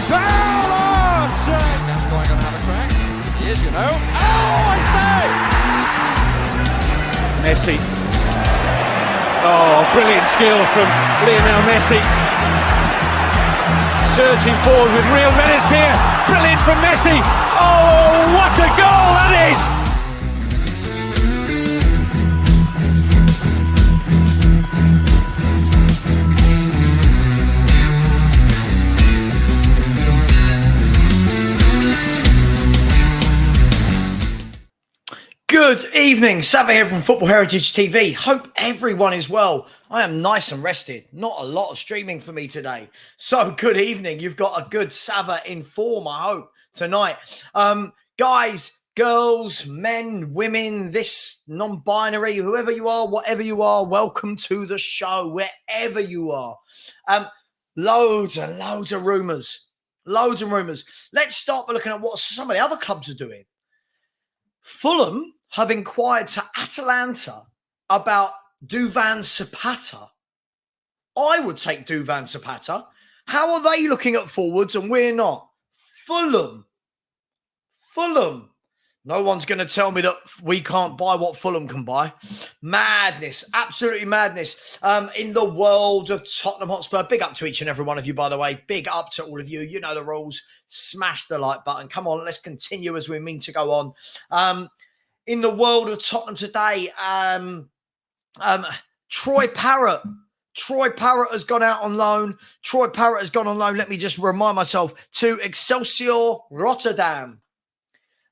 foul! Oh, shame! That's going to have a crack. He is, you know. Oh, I say! Messi. Oh, brilliant skill from Lionel Messi. Surging forward with real menace here. Brilliant from Messi. Oh, what a goal that is! Good evening, Sava here from Football Heritage TV. Hope everyone is well. I am nice and rested. Not a lot of streaming for me today. So good evening. You've got a good Sava in form, I hope, tonight. Guys, girls, men, women, this non-binary, whoever you are, whatever you are, welcome to the show, wherever you are. Loads and loads of rumours. Loads of rumours. Let's start by looking at what some of the other clubs are doing. Fulham have inquired to Atalanta about Duvan Zapata. I would take Duvan Zapata. How are they looking at forwards and we're not? Fulham. No one's going to tell me that we can't buy what Fulham can buy. Madness. Absolutely madness. In the world of Tottenham Hotspur, big up to each and every one of you, by the way. Big up to all of you. You know the rules. Smash the like button. Come on, let's continue as we mean to go on. In the world of Tottenham today, Troy Parrott. Troy Parrott has gone out on loan. Let me just remind myself, to Excelsior Rotterdam.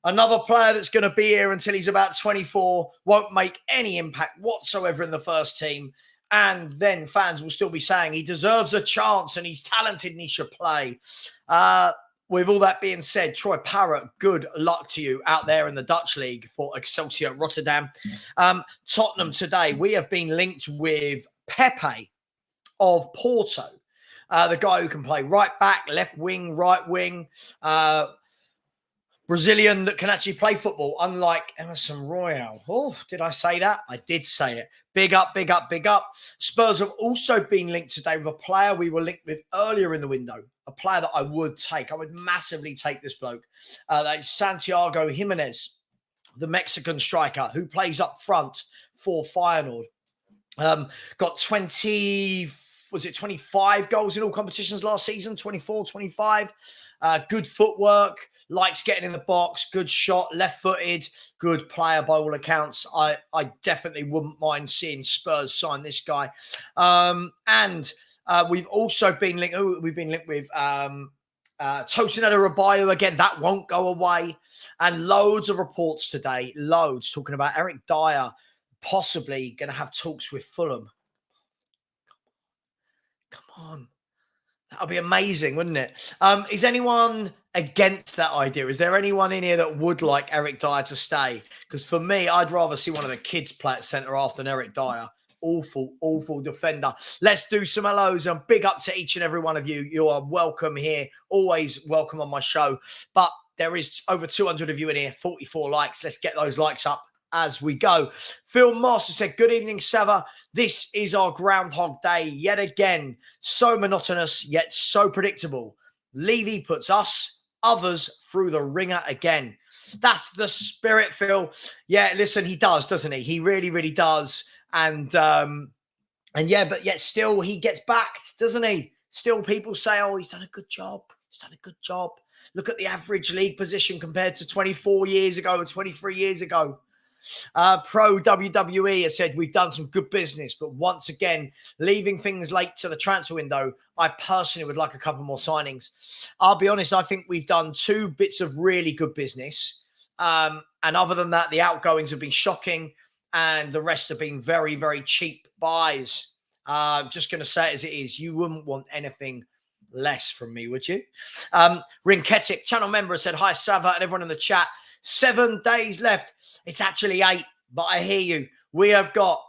Another player that's going to be here until he's about 24, won't make any impact whatsoever in the first team. And then fans will still be saying he deserves a chance and he's talented and he should play. With all that being said, Troy Parrott, good luck to you out there in the Dutch league for Excelsior Rotterdam. Tottenham today, we have been linked with Pepe of Porto, the guy who can play right back, left wing, right wing, Brazilian that can actually play football, unlike Emerson Royal. Oh, did I say that? I did say it. Big up. Spurs have also been linked today with a player we were linked with earlier in the window, a player that I would take. I would massively take this bloke. That's Santiago Jimenez, the Mexican striker who plays up front for Feyenoord. Got 25 goals in all competitions last season, 24, 25. Good footwork. Likes getting in the box, good shot, left-footed, good player by all accounts. I definitely wouldn't mind seeing Spurs sign this guy. And we've also been linked. We've been linked with Tosineta Rabayo again. That won't go away. And loads of reports today. Loads talking about Eric Dyer possibly going to have talks with Fulham. Come on. That would be amazing, wouldn't it? Is anyone against that idea? Is there anyone in here that would like Eric Dyer to stay? Because for me, I'd rather see one of the kids play at centre-half than Eric Dyer. Awful defender. Let's do some hellos and big up to each and every one of you. You are welcome here. Always welcome on my show. But there is over 200 of you in here, 44 likes. Let's get those likes up as we go. Phil Moss said, good evening, Sava. This is our Groundhog Day yet again. So monotonous, yet so predictable. Levy puts us, others, through the ringer again. That's the spirit, Phil. Yeah, listen, he does, doesn't he? He really does. And yeah, but yet still he gets backed, doesn't he? Still people say, oh, he's done a good job. Look at the average league position compared to 24 years ago or 23 years ago. Pro WWE has said we've done some good business, but once again, leaving things late to the transfer window, I personally would like a couple more signings. I'll be honest, I think we've done 2 bits of really good business. And other than that, the outgoings have been shocking and the rest have been very cheap buys. Just going to say it as it is. You wouldn't want anything less from me, would you? Rinketic, channel member, said, hi, Sava, and everyone in the chat. 7 days left. It's actually 8, but I hear you. We have got,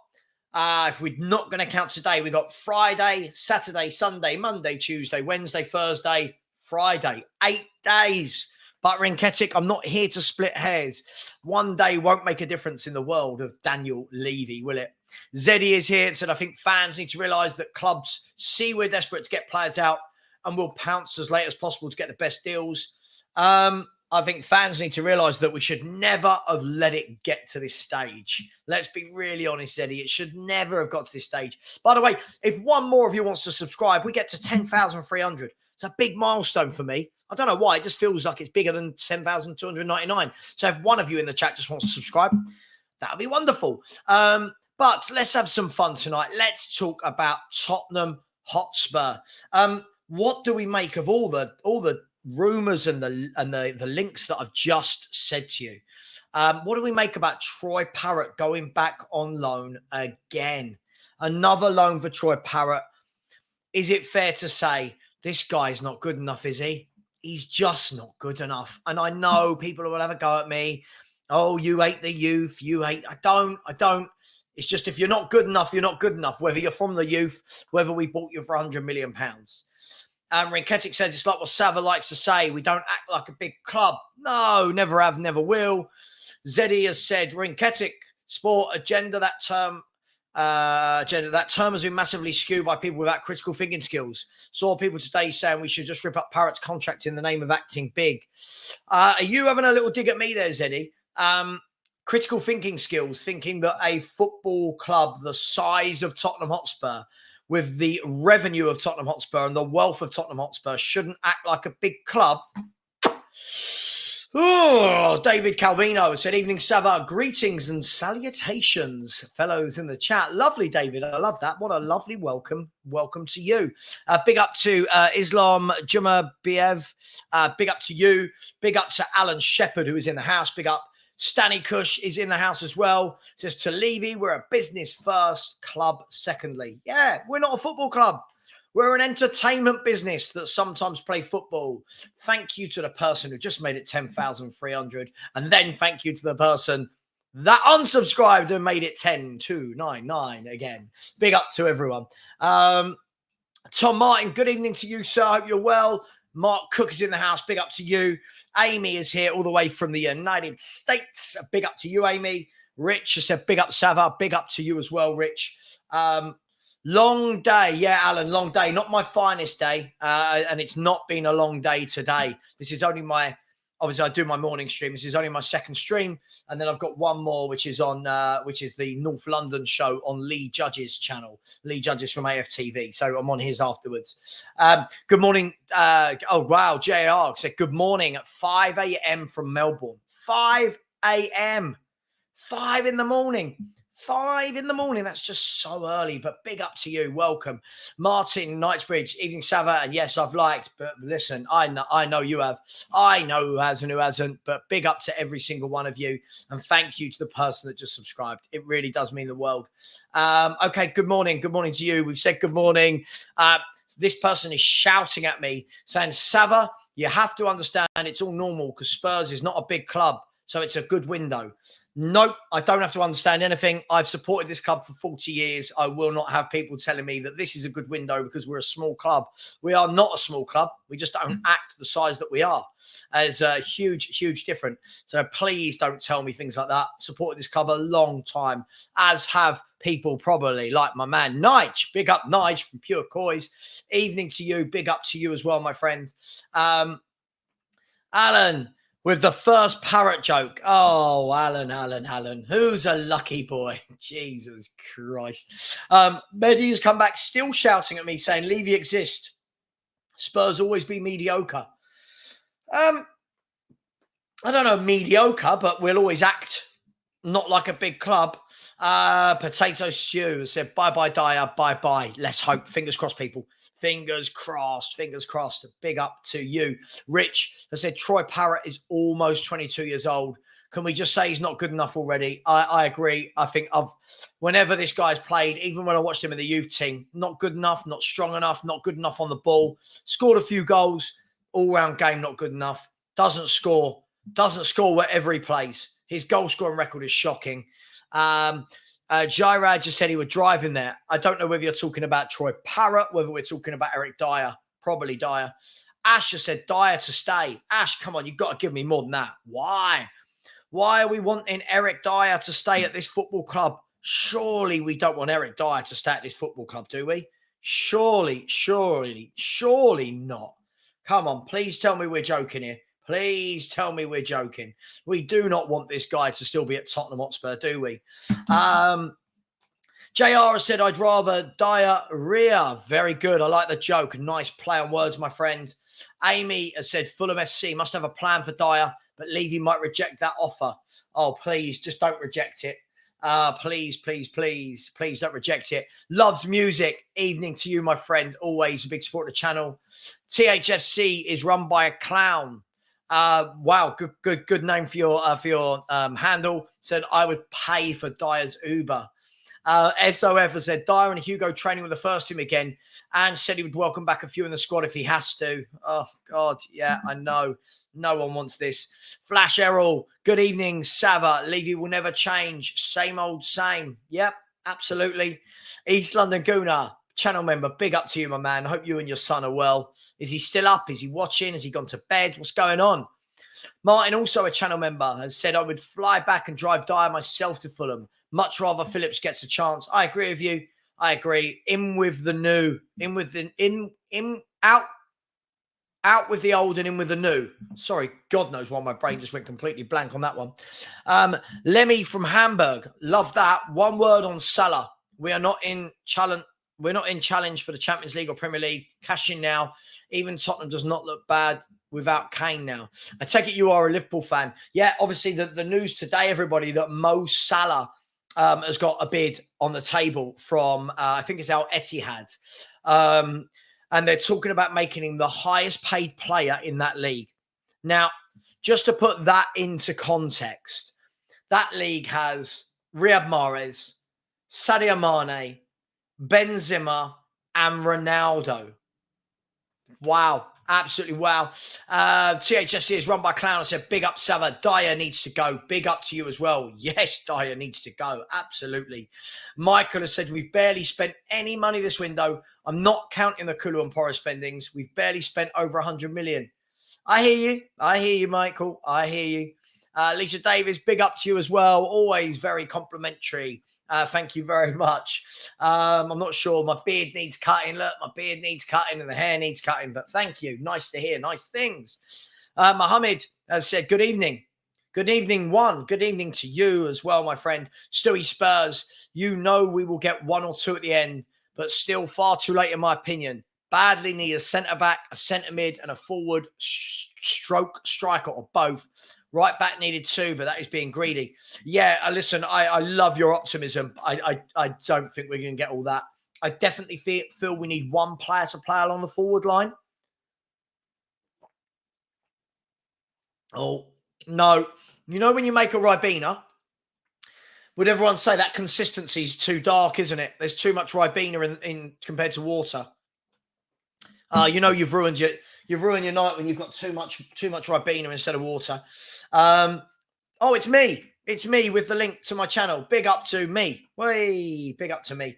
if we're not going to count today, we've got Friday, Saturday, Sunday, Monday, Tuesday, Wednesday, Thursday, Friday. 8 days. But Rinketic, I'm not here to split hairs. One day won't make a difference in the world of Daniel Levy, will it? Zeddy is here and said, I think fans need to realise that clubs see we're desperate to get players out and we'll pounce as late as possible to get the best deals. I think fans need to realise that we should never have let it get to this stage. Let's be really honest, Eddie. It should never have got to this stage. By the way, if one more of you wants to subscribe, we get to 10,300. It's a big milestone for me. I don't know why. It just feels like it's bigger than 10,299. So if one of you in the chat just wants to subscribe, that would be wonderful. But let's have some fun tonight. Let's talk about Tottenham Hotspur. What do we make of all the rumours and the links that I've just said to you? What do we make about Troy Parrott going back on loan again? Another loan for Troy Parrott. Is it fair to say this guy's not good enough, is he? He's just not good enough. And I know people will have a go at me. Oh, you hate the youth. You hate. I don't. It's just if you're not good enough, you're not good enough. Whether you're from the youth, whether we bought you for £100 million. Rinketic says it's like what Sava likes to say. We don't act like a big club. No, never have, never will. Zeddy has said Rinketic sport agenda. That term has been massively skewed by people without critical thinking skills. Saw people today saying we should just rip up Parrott's contract in the name of acting big. Are you having a little dig at me there, Zeddy? Critical thinking skills, thinking that a football club the size of Tottenham Hotspur, with the revenue of Tottenham Hotspur and the wealth of Tottenham Hotspur, shouldn't act like a big club. Oh, David Calvino said, evening, Sava. Greetings and salutations, fellows in the chat. Lovely, David. I love that. What a lovely welcome. Welcome to you. Big up to Islam Jumabiev. Big up to you. Big up to Alan Shepherd, who is in the house. Big up. Stanny Cush is in the house as well. Says to Levy, we're a business first, club secondly. Yeah, we're not a football club. We're an entertainment business that sometimes play football. Thank you to the person who just made it 10,300. And then thank you to the person that unsubscribed and made it 10,299 again. Big up to everyone. Tom Martin, good evening to you, sir. I hope you're well. Mark Cook is in the house. Big up to you. Amy is here all the way from the United States. Big up to you, Amy. Rich has said, big up, Sava. Big up to you as well, Rich. Long day. Yeah, Alan, long day. Not my finest day. And it's not been a long day today. This is only obviously I do my morning stream. This is only my second stream. And then I've got one more, which is the North London show on Lee Judge's channel. Lee Judge's from AFTV. So I'm on his afterwards. Good morning. Oh, wow. JR said, good morning at 5 a.m. from Melbourne. 5 a.m. 5 in the morning. 5 in the morning. That's just so early, but big up to you. Welcome. Martin Knightsbridge, evening, Sava. And yes, I've liked, but listen, I know you have. I know who has and who hasn't, but big up to every single one of you. And thank you to the person that just subscribed. It really does mean the world. Okay, good morning. Good morning to you. We've said good morning. This person is shouting at me saying, Sava, you have to understand it's all normal because Spurs is not a big club. So it's a good window. Nope, I don't have to understand anything. I've supported this club for 40 years. I will not have people telling me that this is a good window because we're a small club. We are not a small club. We just don't act the size that we are. As a huge difference. So please don't tell me things like that. Supported this club a long time, as have people probably like my man Nige. Big up Nige from Pure Coys. Evening to you. Big up to you as well, my friend. Alan, with the first Parrot joke. Oh, Alan. Who's a lucky boy? Jesus Christ. Medi's come back still shouting at me saying, Levy exist. Spurs always be mediocre. I don't know, mediocre, but we'll always act not like a big club. Potato Stew said, bye-bye, Dyer, bye-bye. Let's hope. Fingers crossed, people. Fingers crossed. Big up to you. Rich has said, Troy Parrott is almost 22 years old. Can we just say he's not good enough already? I agree. I think whenever this guy's played, even when I watched him in the youth team, not good enough, not strong enough, not good enough on the ball. Scored a few goals. All-round game, not good enough. Doesn't score wherever he plays. His goal-scoring record is shocking. Jairad just said he would drive in there. I don't know whether you're talking about Troy Parrott, whether we're talking about Eric Dyer. Probably Dyer. Ash just said Dyer to stay. Ash, come on, you've got to give me more than that. Why? Why are we wanting Eric Dyer to stay at this football club? Surely we don't want Eric Dyer to stay at this football club, do we? Surely not. Come on, please tell me we're joking here. Please tell me we're joking. We do not want this guy to still be at Tottenham Hotspur, do we? JR has said, I'd rather diarrhea. Very good. I like the joke. Nice play on words, my friend. Amy has said, Fulham FC must have a plan for Dyer, but Levy might reject that offer. Oh, please, just don't reject it. Please don't reject it. Loves music. Evening to you, my friend. Always a big support of the channel. THFC is run by a clown. Wow, good name for your handle. Said I would pay for Dyer's Uber. SOF has said Dyer and Hugo training with the first team again, and said he would welcome back a few in the squad if he has to. Oh God, yeah, I know. No one wants this. Flash Errol, good evening, Sava. Levy will never change. Same old same. Yep, absolutely. East London Gooner, channel member, big up to you, my man. I hope you and your son are well. Is he still up? Is he watching? Has he gone to bed? What's going on? Martin, also a channel member, has said I would fly back and drive Dyer myself to Fulham. Much rather Phillips gets a chance. I agree with you. I agree. In with the new. Out with the old and in with the new. Sorry, God knows why my brain just went completely blank on that one. Lemmy from Hamburg. Love that. One word on Salah. We are not in challenge. We're not in challenge for the Champions League or Premier League. Cash in now. Even Tottenham does not look bad without Kane now. I take it you are a Liverpool fan. Yeah, obviously the news today, everybody, that Mo Salah has got a bid on the table from, I think it's Al Etihad. And they're talking about making him the highest paid player in that league. Now, just to put that into context, that league has Riyad Mahrez, Sadio Mane, Benzema, and Ronaldo. Wow. Absolutely wow. THSC is run by Clown. I said, big up, Sava. Dyer needs to go. Big up to you as well. Yes, Dyer needs to go. Absolutely. Michael has said, we've barely spent any money this window. I'm not counting the Kulu and Porro spendings. We've barely spent over 100 million. I hear you, Michael. I hear you. Lisa Davis, big up to you as well. Always very complimentary. Thank you very much. I'm not sure. My beard needs cutting. Look, my beard needs cutting and the hair needs cutting. But thank you. Nice to hear. Nice things. Mohammed has said, good evening. Good evening, one. Good evening to you as well, my friend. Stewie Spurs, you know we will get one or two at the end, but still far too late in my opinion. Badly need a centre-back, a centre-mid, and a forward stroke striker or both. Right back needed two, but that is being greedy. Yeah, listen, I love your optimism. I don't think we're going to get all that. I definitely feel we need one player to play along the forward line. Oh, no. You know when you make a Ribena, would everyone say that consistency is too dark, isn't it? There's too much Ribena in compared to water. You know you've ruined your night when you've got too much Ribena instead of water. Oh, it's me. It's me with the link to my channel. Big up to me. Way, big up to me.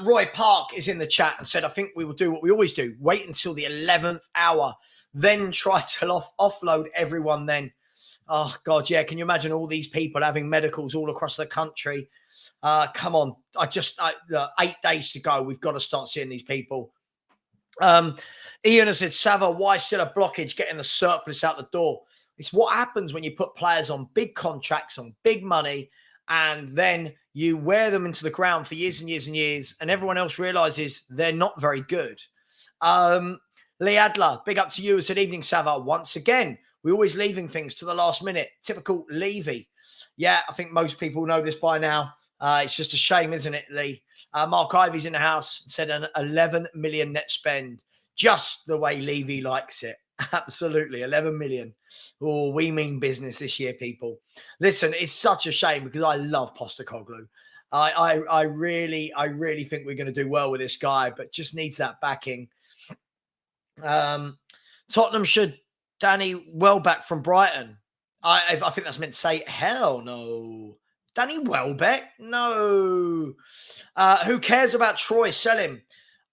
Roy Park is in the chat and said, I think we will do what we always do. Wait until the 11th hour, then try to offload everyone then. Oh, God, yeah. Can you imagine all these people having medicals all across the country? Come on. 8 days to go. We've got to start seeing these people. Ian has said, Sava, why still a blockage getting the surplus out the door? It's what happens when you put players on big contracts, on big money, and then you wear them into the ground for years and years and years, and everyone else realizes they're not very good. Lee Adler, big up to you. Said, evening, Sava. Once again, we're always leaving things to the last minute. Typical Levy. Yeah, I think most people know this by now. It's just a shame, isn't it, Lee? Mark Ivy's in the house, said an 11 million net spend, just the way Levy likes it. Absolutely, 11 million. Oh, we mean business this year, people. Listen, it's such a shame because I love Postecoglou. I really think we're going to do well with this guy, but just needs that backing. Tottenham should Danny Welbeck from Brighton. I think that's meant to say hell no. Danny Welbeck? No. Who cares about Troy? Sell him.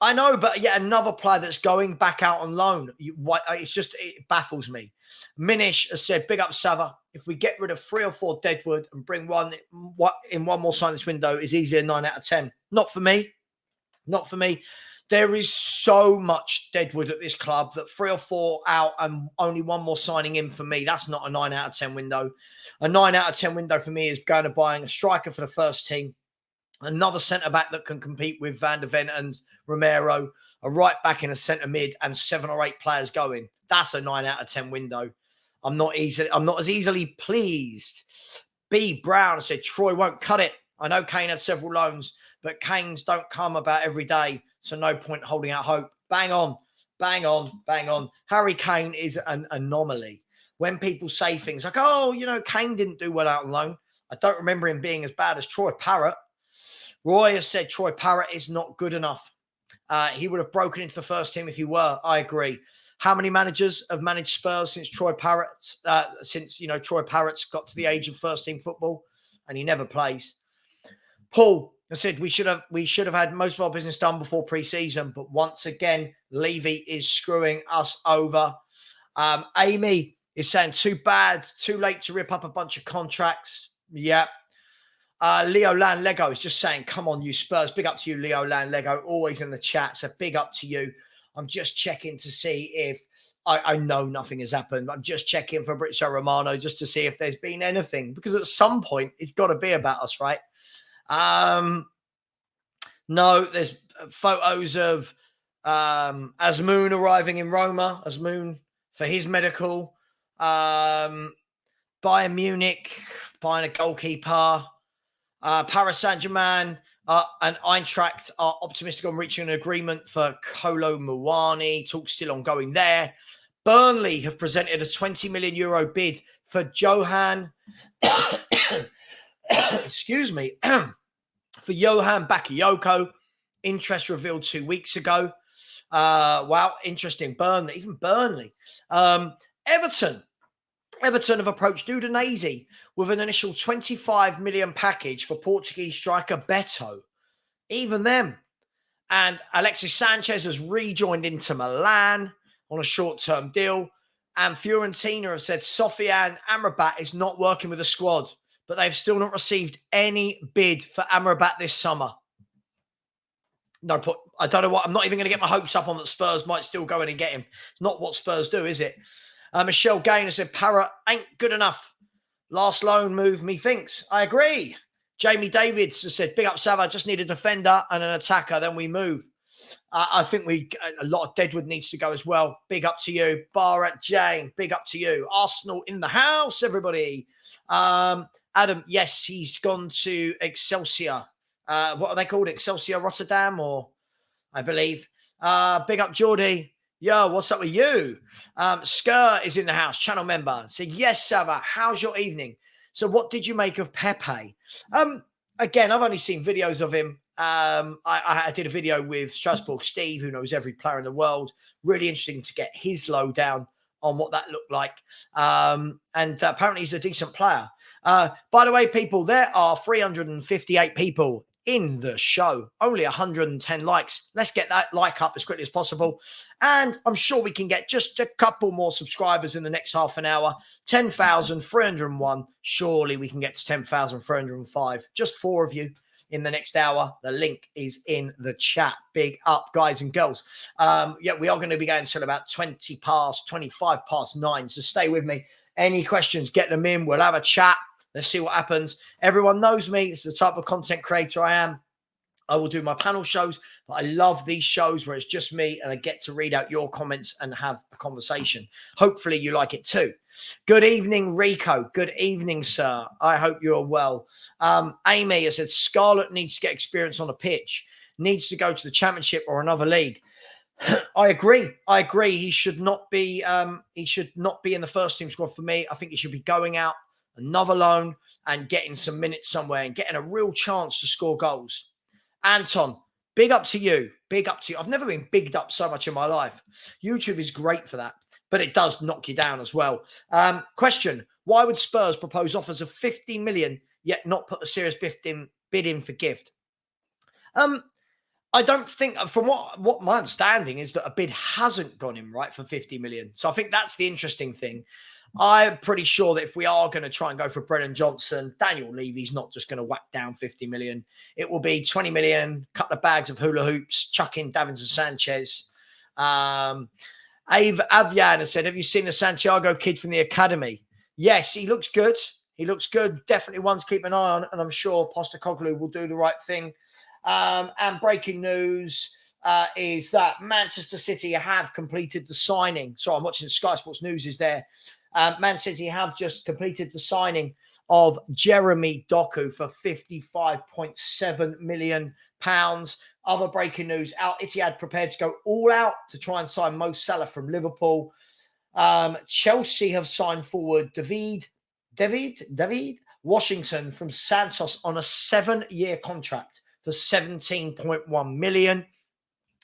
I know, but yet another player that's going back out on loan. It baffles me. Minish has said, big up Sava. If we get rid of 3 or 4 Deadwood and bring one more sign this window, is easier 9 out of 10. Not for me. Not for me. There is so much deadwood at this club that 3 or 4 out and only one more signing in for me. That's not a 9 out of 10 window. A 9 out of 10 window for me is going to buying a striker for the first team, another centre-back that can compete with Van der Ven and Romero, a right-back in a centre mid, and 7 or 8 players going. That's a 9 out of 10 window. I'm not as easily pleased. B. Brown said, Troy won't cut it. I know Kane had several loans, but Kanes don't come about every day, so no point holding out hope. Bang on, bang on, bang on. Harry Kane is an anomaly. When people say things like, oh, Kane didn't do well out on loan, I don't remember him being as bad as Troy Parrott. Roy has said Troy Parrott is not good enough. He would have broken into the first team if he were. I agree. How many managers have managed Spurs since Troy Parrott's Troy Parrott's got to the age of first team football, and he never plays. Paul has said we should have had most of our business done before pre-season, but once again, Levy is screwing us over. Amy is saying too bad, too late to rip up a bunch of contracts. Yeah. Leo Land Lego is just saying, come on, you Spurs. Big up to you, Leo Land Lego, always in the chat. So big up to you. I'm just checking to see if I know nothing has happened. I'm just checking for Fabrizio Romano just to see if there's been anything, because at some point it's got to be about us, right? No, there's photos of Azmoun arriving in Roma, Azmoun for his medical. Bayern Munich buying a goalkeeper. Paris Saint-Germain and Eintracht are optimistic on reaching an agreement for Kolo Muani. Talks still ongoing there. Burnley have presented a €20 million bid for Johan. Excuse me. For Johan Bakayoko. Interest revealed 2 weeks ago. Wow, interesting. Burnley, even Burnley. Everton have approached Udinese with an initial 25 million package for Portuguese striker Beto. Even them. And Alexis Sanchez has rejoined Inter Milan on a short-term deal. And Fiorentina have said Sofiane Amrabat is not working with the squad, but they've still not received any bid for Amrabat this summer. No point. I don't know what. I'm not even going to get my hopes up on that Spurs might still go in and get him. It's not what Spurs do, is it? Michelle Gaynor said, Parrott ain't good enough. Last loan move, methinks. I agree. Jamie Davids has said, big up Sava, just need a defender and an attacker, then we move. I think a lot of deadwood needs to go as well. Big up to you. Barat Jane, big up to you. Arsenal in the house, everybody. Adam, yes, he's gone to Excelsior. What are they called? Excelsior Rotterdam, or I believe. Big up Geordie. Yo, what's up with you? Skur is in the house, channel member. Said, yes, Sava, how's your evening? So what did you make of Pepe? Again, I've only seen videos of him. I did a video with Strasbourg Steve, who knows every player in the world. Really interesting to get his lowdown on what that looked like. And apparently he's a decent player. By the way, people, there are 358 people in the show. Only 110 likes. Let's get that like up as quickly as possible. And I'm sure we can get just a couple more subscribers in the next half an hour. 10,301. Surely we can get to 10,305. Just 4 of you in the next hour. The link is in the chat. Big up, guys and girls. Yeah, we are going to be going until about 25 past 9. So stay with me. Any questions, get them in. We'll have a chat. Let's see what happens. Everyone knows me. It's the type of content creator I am. I will do my panel shows, but I love these shows where it's just me and I get to read out your comments and have a conversation. Hopefully you like it too. Good evening, Rico. Good evening, sir. I hope you're well. Amy has said Scarlett needs to get experience on a pitch, needs to go to the Championship or another league. I agree. He should not be in the first team squad for me. I think he should be going out another loan and getting some minutes somewhere and getting a real chance to score goals. Anton, big up to you. Big up to you. I've never been bigged up so much in my life. YouTube is great for that, but it does knock you down as well. Question, why would Spurs propose offers of 50 million yet not put a serious bid in for gift? I don't think, from what my understanding is, that a bid hasn't gone in, right, for 50 million. So I think that's the interesting thing. I'm pretty sure that if we are going to try and go for Brennan Johnson, Daniel Levy's not just going to whack down 50 million. It will be 20 million, couple of bags of hula hoops, chuck in Davinson Sanchez. Avian has said, have you seen the Santiago kid from the academy? Yes, he looks good. He looks good. Definitely one to keep an eye on. And I'm sure Postecoglou will do the right thing. And breaking news is that Manchester City have completed the signing. So I'm watching Sky Sports News is there. Man City have just completed the signing of Jeremy Doku for £55.7 million. Other breaking news, Al Ittihad prepared to go all out to try and sign Mo Salah from Liverpool. Chelsea have signed forward David Washington from Santos on a 7-year contract for 17.1 million.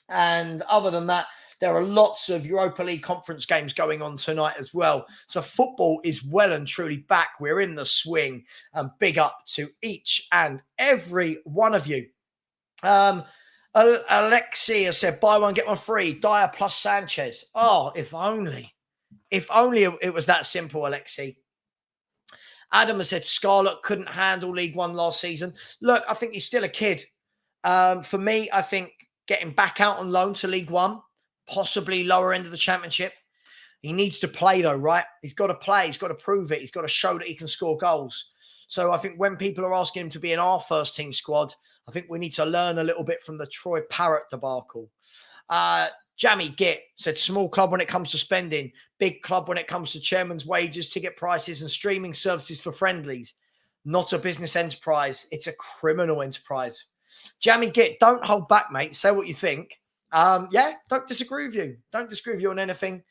And other than that, there are lots of Europa League conference games going on tonight as well. So football is well and truly back. We're in the swing, and big up to each and every one of you. Alexia said, buy one, get one free. Dyer plus Sanchez. Oh, if only it was that simple, Alexi. Adam has said Scarlett couldn't handle League One last season. Look, I think he's still a kid. For me, I think getting back out on loan to League One, possibly lower end of the Championship. He needs to play though, right? He's got to play. He's got to prove it. He's got to show that he can score goals. So I think when people are asking him to be in our first team squad, I think we need to learn a little bit from the Troy Parrott debacle. Jamie Gitt said, small club when it comes to spending, big club when it comes to chairman's wages, ticket prices and streaming services for friendlies. Not a business enterprise. It's a criminal enterprise. Jamie Gitt, don't hold back, mate. Say what you think. Don't disagree with you. Don't disagree with you on anything.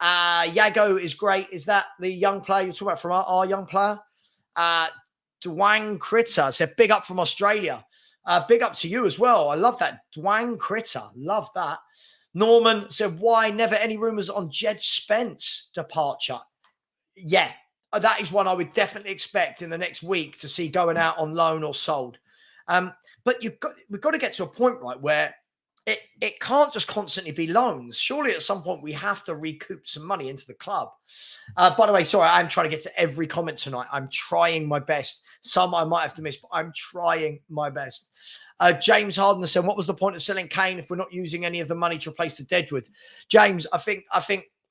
Yago is great. Is that the young player you're talking about from our young player? Dwang Critter said, big up from Australia. Big up to you as well. I love that. Dwang Critter. Love that. Norman said, why never any rumours on Jed Spence departure? Yeah, that is one I would definitely expect in the next week to see going out on loan or sold. But we've got to get to a point, right, where it can't just constantly be loans. Surely at some point we have to recoup some money into the club. By the way, sorry, I'm trying to get to every comment tonight. I'm trying my best. Some I might have to miss, but I'm trying my best. James Harden said, what was the point of selling Kane if we're not using any of the money to replace the Deadwood? James, I think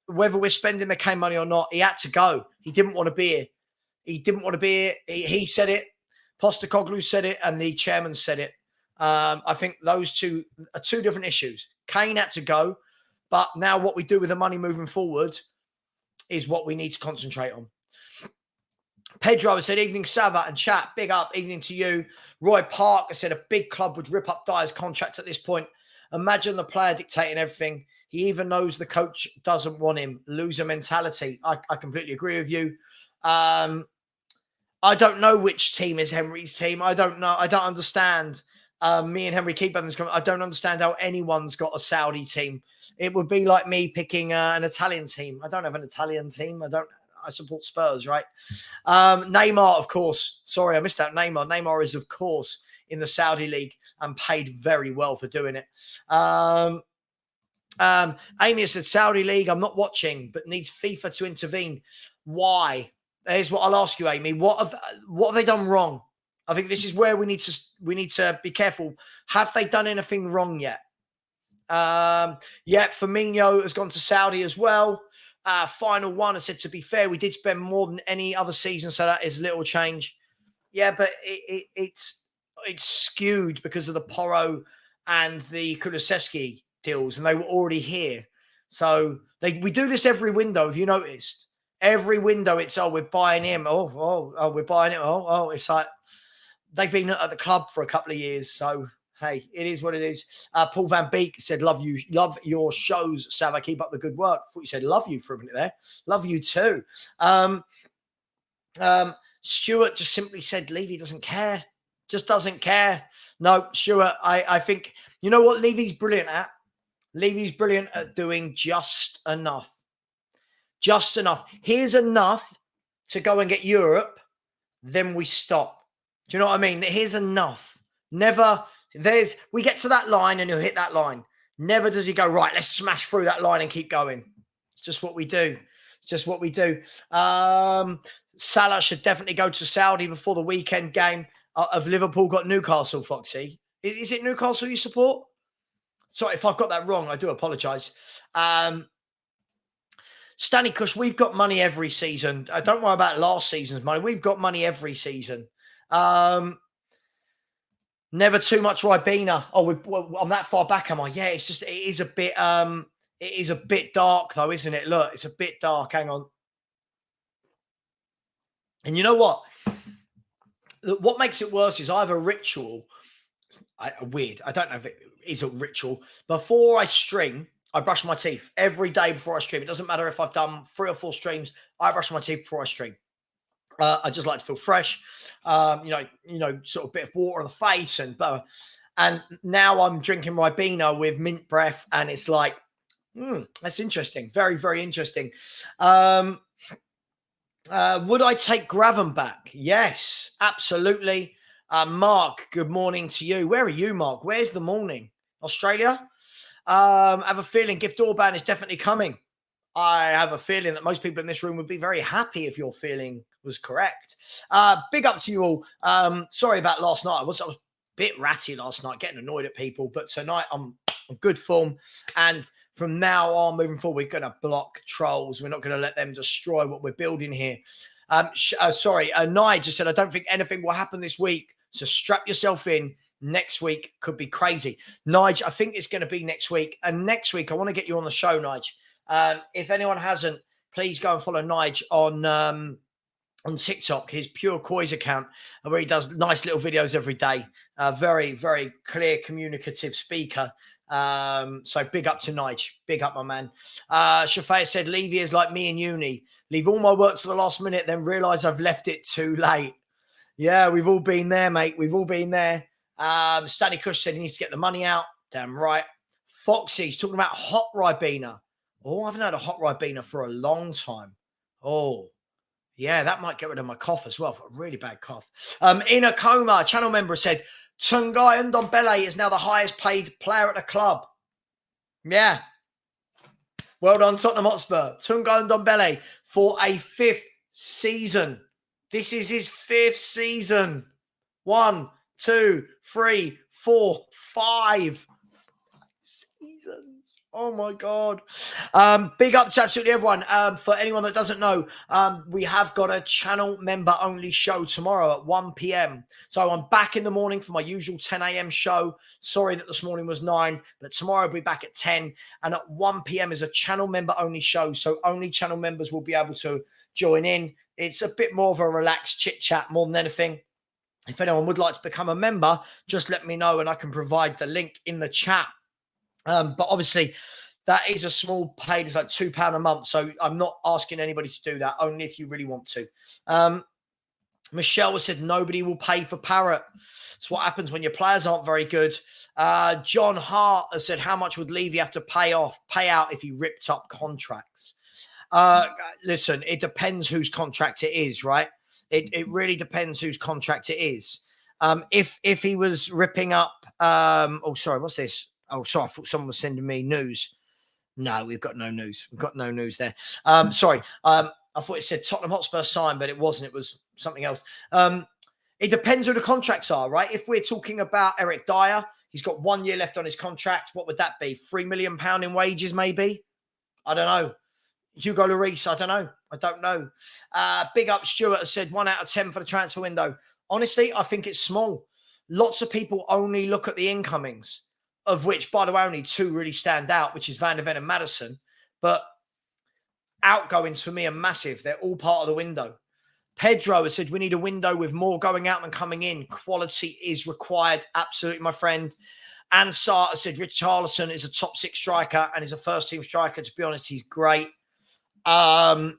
whether we're spending the Kane money or not, he had to go. He didn't want to be here. He didn't want to be here. He said it. Postecoglou said it, and the chairman said it. I think those two are two different issues. Kane had to go, but now what we do with the money moving forward is what we need to concentrate on. Pedro said, evening, Sava and chat. Big up, evening to you. Roy Parker said, a big club would rip up Dyer's contract at this point. Imagine the player dictating everything. He even knows the coach doesn't want him. Loser mentality. I completely agree with you. I don't know which team is Henry's team. I don't know. I don't understand. Me and Henry keep having this comment. I don't understand how anyone's got a Saudi team. It would be like me picking an Italian team. I don't have an Italian team. I support Spurs, right? Neymar, of course. Sorry, I missed out Neymar. Neymar is, of course, in the Saudi league and paid very well for doing it. Amy said, Saudi league, I'm not watching, but needs FIFA to intervene. Why? Here's what I'll ask you, Amy. What have they done wrong? I think this is where we need to be careful. Have they done anything wrong yet? Firmino has gone to Saudi as well. Final one, I said, to be fair, we did spend more than any other season, so that is little change. Yeah, but it's skewed because of the Porro and the Kulusevski deals, and they were already here. So we do this every window, have you noticed? Every window, it's, we're buying him. We're buying him. It's like they've been at the club for a couple of years. So, hey, it is what it is. Paul Van Beek said, love your shows, Sava. Keep up the good work. I thought you said love you for a minute there. Love you too. Stuart just simply said, Levy doesn't care. Just doesn't care. No, Stuart, I think, you know what Levy's brilliant at? Levy's brilliant at doing just enough. Just enough. Here's enough to go and get Europe. Then we stop. Do you know what I mean? Here's enough. Never, We get to that line and he'll hit that line. Never does he go, right, let's smash through that line and keep going. It's just what we do. It's just what we do. Salah should definitely go to Saudi before the weekend game of Liverpool got Newcastle, Foxy. Is it Newcastle you support? Sorry, if I've got that wrong, I do apologise. Stanley Kush, we've got money every season. Don't worry about last season's money. We've got money every season. Never too much Ribena. Oh, I'm that far back, am I? Yeah, it is a bit dark though, isn't it? Look, it's a bit dark. Hang on. And you know what? What makes it worse is I have a ritual. Weird. I don't know if it is a ritual. Before I stream, I brush my teeth every day before I stream. It doesn't matter if I've done 3 or 4 streams. I brush my teeth before I stream. I just like to feel fresh. Sort of a bit of water on the face and now I'm drinking Ribena with mint breath, and it's like, that's interesting. Very, very interesting. Would I take Gravenbach? Yes, absolutely. Mark, good morning to you. Where are you, Mark? Where's the morning? Australia? I have a feeling Gift Orban is definitely coming. I have a feeling that most people in this room would be very happy if your feeling was correct. Big up to you all. Sorry about last night. I was a bit ratty last night, getting annoyed at people, but tonight I'm in good form. And from now on, moving forward, we're going to block trolls. We're not going to let them destroy what we're building here. Nigel said, I don't think anything will happen this week. So strap yourself in. Next week could be crazy. Nigel, I think it's going to be next week. And next week, I want to get you on the show, Nigel. If anyone hasn't, please go and follow Nigel on TikTok, his Pure Coys account, where he does nice little videos every day. Very, very clear, communicative speaker. So big up to Nigel. Big up, my man. Shafia said, Levy is like me in uni. Leave all my work to the last minute, then realise I've left it too late. Yeah, we've all been there, mate. We've all been there. Stanley Kush said he needs to get the money out. Damn right. Foxy's talking about hot Ribena. Oh, I haven't had a hot Ribena for a long time. Oh, yeah, that might get rid of my cough as well. I've got a really bad cough. In a coma, channel member said, Tungai Ndombele is now the highest paid player at the club. Yeah. Well done, Tottenham Hotspur. Tungai Ndombele for a 5th season. This is his 5th season. 1, 2, 3, 4, 5 seasons. Oh my God. Big up to absolutely everyone. For anyone that doesn't know, we have got a channel member only show tomorrow at 1 p.m. So I'm back in the morning for my usual 10 a.m. show. Sorry that this morning was 9, but tomorrow I'll be back at 10. And at 1 p.m. is a channel member only show. So only channel members will be able to join in. It's a bit more of a relaxed chit chat more than anything. If anyone would like to become a member, just let me know and I can provide the link in the chat. But obviously, that is a small paid. It's like £2 a month. So I'm not asking anybody to do that, only if you really want to. Michelle said nobody will pay for Parrot. It's what happens when your players aren't very good. John Hart has said, how much would Levy have to pay out if he ripped up contracts? Listen, it depends whose contract it is, right? It really depends whose contract it is. If he was ripping up, what's this? Oh, sorry, I thought someone was sending me news. No, we've got no news. We've got no news there. Sorry. I thought it said Tottenham Hotspur signed, but it wasn't. It was something else. It depends who the contracts are, right? If we're talking about Eric Dyer, he's got 1 year left on his contract. What would that be? £3 million in wages, maybe? I don't know. Hugo Lloris, I don't know. Big up Stuart said 1 out of 10 for the transfer window. Honestly, I think it's small. Lots of people only look at the incomings, of which, by the way, only 2 really stand out, which is Van der Ven and Maddison. But outgoings for me are massive. They're all part of the window. Pedro has said we need a window with more going out than coming in. Quality is required. Absolutely, my friend. Ansar has said Richarlison is a top 6 striker and is a first-team striker. To be honest, he's great. Has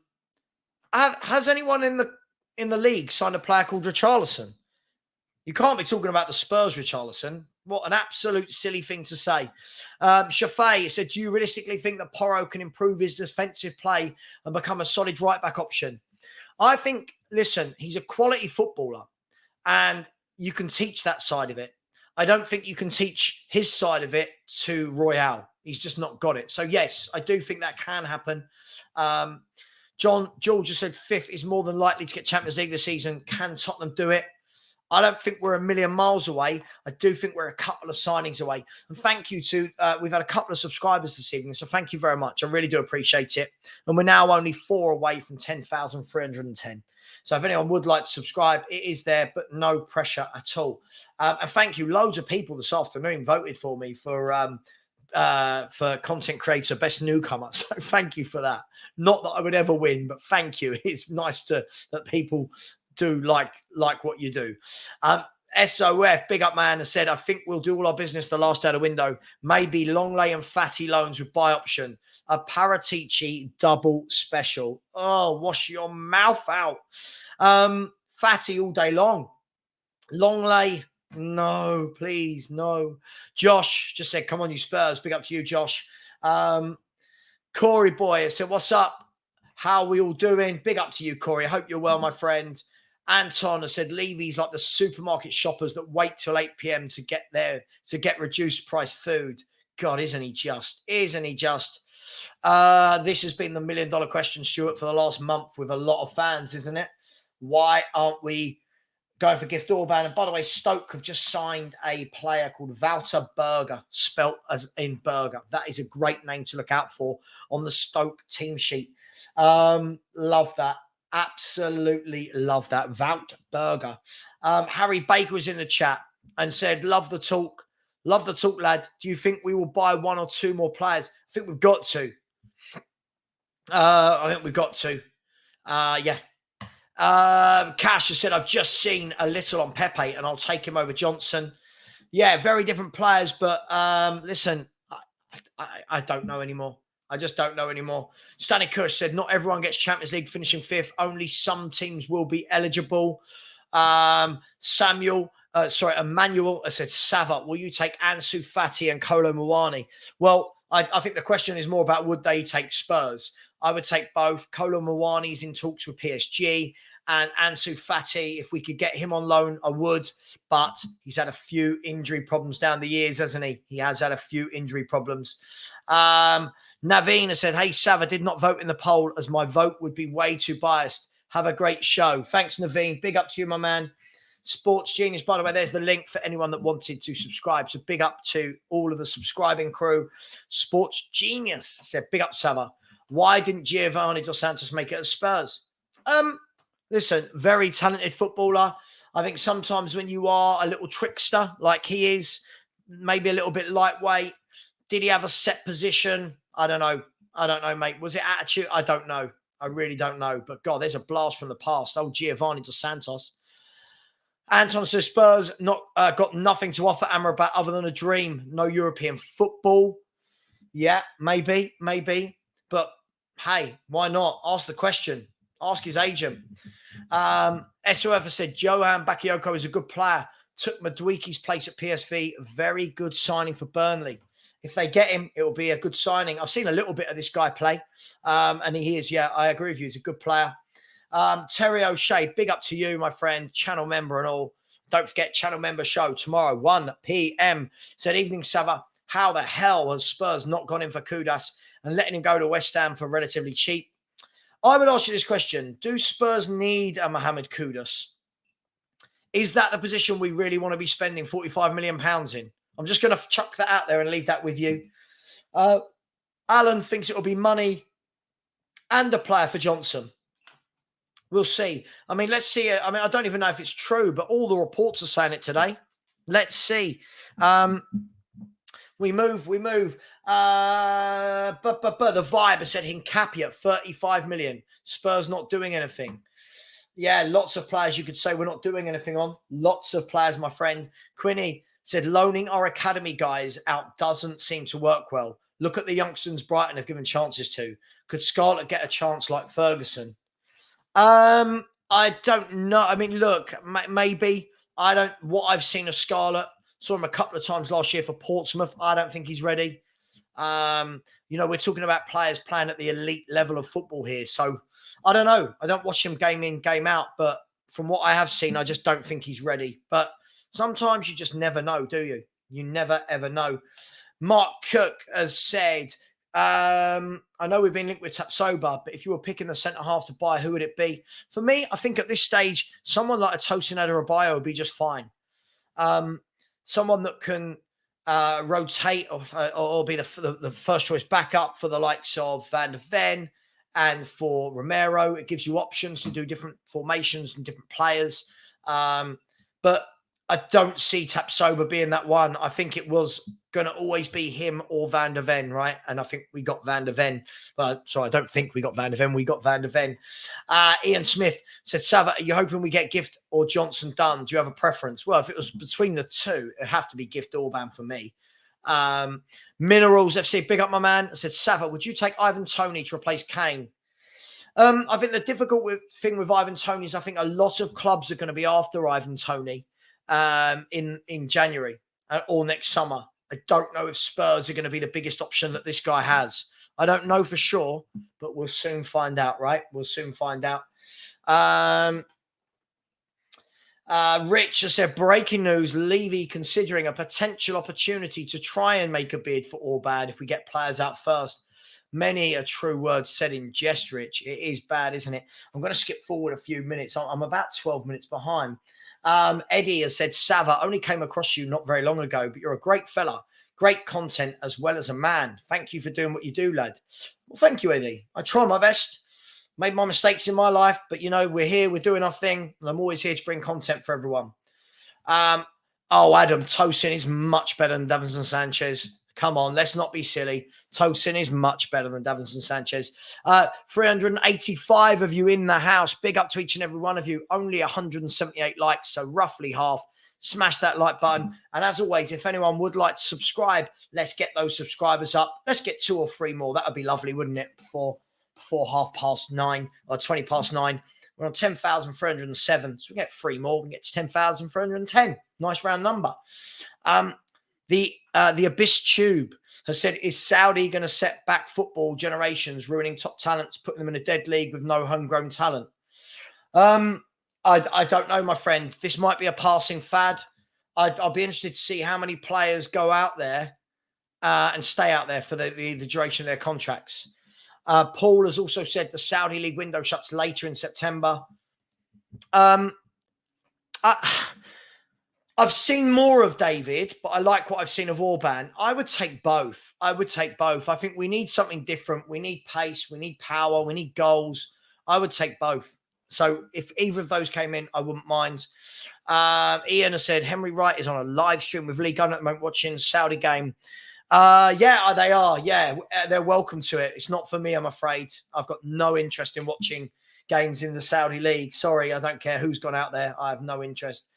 anyone in the league signed a player called Richarlison? You can't be talking about the Spurs Richarlison. What an absolute silly thing to say. Shafay said, do you realistically think that Porro can improve his defensive play and become a solid right-back option? I think, listen, he's a quality footballer and you can teach that side of it. I don't think you can teach his side of it to Royale. He's just not got it. So, yes, I do think that can happen. George just said fifth is more than likely to get Champions League this season. Can Tottenham do it? I don't think we're a million miles away. I do think we're a couple of signings away. And thank you to, we've had a couple of subscribers this evening. So thank you very much. I really do appreciate it. And we're now only 4 away from 10,310. So if anyone would like to subscribe, it is there, but no pressure at all. And thank you. Loads of people this afternoon voted for me for content creator, best newcomer. So thank you for that. Not that I would ever win, but thank you. It's nice that people do like what you do. SOF, big up man, has said, I think we'll do all our business the last out of window. Maybe Longley and Fatty loans with buy option. A Paratici double special. Oh, wash your mouth out. Fatty all day long. Longley, no, please, no. Josh just said, come on, you Spurs. Big up to you, Josh. Corey boy said, what's up? How are we all doing? Big up to you, Corey. I hope you're well, my friend. Anton has said, Levy's like the supermarket shoppers that wait till 8 p.m. to get there to get reduced price food. God, isn't he just? Isn't he just? This has been the $1 million question, Stuart, for the last month with a lot of fans, isn't it? Why aren't we going for Gift Orban? And by the way, Stoke have just signed a player called Wouter Berger, spelt as in burger. That is a great name to look out for on the Stoke team sheet. Love that. Absolutely love that. Wout Berger. Harry Baker was in the chat and said, love the talk. Love the talk, lad. Do you think we will buy 1 or 2 more players? I think we've got to. Yeah. Cash has said, I've just seen a little on Pepe and I'll take him over Johnson. Yeah, very different players. But listen, I don't know anymore. I just don't know anymore. Stanley Kush said, not everyone gets Champions League finishing 5th. Only some teams will be eligible. Emmanuel said, Sava, will you take Ansu Fati and Kolo Muani? Well, I think the question is more about would they take Spurs? I would take both. Kolo Muani's in talks with PSG. And Ansu Fati, if we could get him on loan, I would. But he's had a few injury problems down the years, hasn't he? He has had a few injury problems. Naveen has said, hey, Sava did not vote in the poll as my vote would be way too biased. Have a great show. Thanks, Naveen. Big up to you, my man. Sports Genius, by the way, there's the link for anyone that wanted to subscribe. So big up to all of the subscribing crew. Sports Genius said, big up, Sava. Why didn't Giovanni Dos Santos make it at Spurs? Listen, very talented footballer. I think sometimes when you are a little trickster like he is, maybe a little bit lightweight, did he have a set position? I don't know. I don't know, mate. Was it attitude? I don't know. I really don't know. But, God, there's a blast from the past. Old Giovanni Dos Santos. Anton says Spurs got nothing to offer Amrabat other than a dream. No European football. Yeah, maybe. But, hey, why not? Ask the question. Ask his agent. SOF has said Johan Bakayoko is a good player. Took Maduiki's place at PSV. Very good signing for Burnley. If they get him, it will be a good signing. I've seen a little bit of this guy play. And he is, yeah, I agree with you. He's a good player. Terry O'Shea, big up to you, my friend. Channel member and all. Don't forget, channel member show tomorrow, 1 p.m. Said, evening, Sava. How the hell has Spurs not gone in for Kudus and letting him go to West Ham for relatively cheap? I would ask you this question. Do Spurs need a Mohamed Kudus? Is that the position we really want to be spending £45 million in? I'm just going to chuck that out there and leave that with you. Alan thinks it will be money and a player for Johnson. We'll see. I mean, let's see. I mean, I don't even know if it's true, but all the reports are saying it today. Let's see. We move. But the vibe has said Hincapié at 35 million. Spurs not doing anything. Yeah, lots of players you could say we're not doing anything on. Lots of players, my friend. Quinny said loaning our academy guys out doesn't seem to work well. Look at the youngsters Brighton have given chances to. Could Scarlett get a chance like Ferguson? I don't know. I mean, look, maybe. What I've seen of Scarlett, saw him a couple of times last year for Portsmouth. I don't think he's ready. We're talking about players playing at the elite level of football here. So I don't know. I don't watch him game in, game out. But from what I have seen, I just don't think he's ready. But Sometimes you just never know, do you? You never, ever know. Mark Cook has said, I know we've been linked with Tapsoba, but if you were picking the centre-half to buy, who would it be? For me, I think at this stage, someone like a Tosin Adarabioyo would be just fine. Someone that can rotate or be the first choice backup for the likes of Van der Ven and for Romero. It gives you options to do different formations and different players. But I don't see Tapsoba being that one. I think it was going to always be him or Van der Ven, right? And I think we got Van der Ven. I don't think we got Van der Ven. We got Van der Ven. Ian Smith said, Sava, are you hoping we get Gift or Johnson Dunn? Do you have a preference? Well, if it was between the two, it'd have to be Gift Orban for me. Minerals FC, big up my man. I said, Sava, would you take Ivan Toney to replace Kane? I think the difficult thing with Ivan Toney is I think a lot of clubs are going to be after Ivan Toney in January or next summer. I don't know if Spurs are going to be the biggest option that this guy has. I don't know for sure, but we'll soon find out, right? We'll soon find out. Rich has said, breaking news, Levy considering a potential opportunity to try and make a bid for Orban if we get players out first. Many a true word said in jest, Rich. It is bad, isn't it? I'm going to skip forward a few minutes. I'm about 12 minutes behind. Eddie has said, Sava, only came across you not very long ago, but you're a great fella. Great content as well as a man. Thank you for doing what you do, lad. Well, thank you, Eddie. I try my best. Made my mistakes in my life, but, you know, we're here. We're doing our thing. And I'm always here to bring content for everyone. Adam Tosin is much better than Davinson Sanchez. Come on, let's not be silly. Tosin is much better than Davinson Sanchez. 385 of you in the house. Big up to each and every one of you. Only 178 likes, so roughly half. Smash that like button. And as always, if anyone would like to subscribe, let's get those subscribers up. Let's get 2 or 3 more. That would be lovely, wouldn't it? Before 9:30 or 9:20. We're on 10,307. So we get 3 more. We can get to 10,310. Nice round number. The Abyss Tube has said, is Saudi going to set back football generations, ruining top talents, putting them in a dead league with no homegrown talent? I don't know, my friend. This might be a passing fad. I'll be interested to see how many players go out there and stay out there for the duration of their contracts. Paul has also said the Saudi League window shuts later in September. I've seen more of David, but I like what I've seen of Orban. I would take both. I think we need something different. We need pace. We need power. We need goals. I would take both. So if either of those came in, I wouldn't mind. Ian has said, Henry Wright is on a live stream with Lee Gunn at the moment watching Saudi game. Yeah, they are. Yeah, they're welcome to it. It's not for me, I'm afraid. I've got no interest in watching games in the Saudi League. Sorry, I don't care who's gone out there. I have no interest.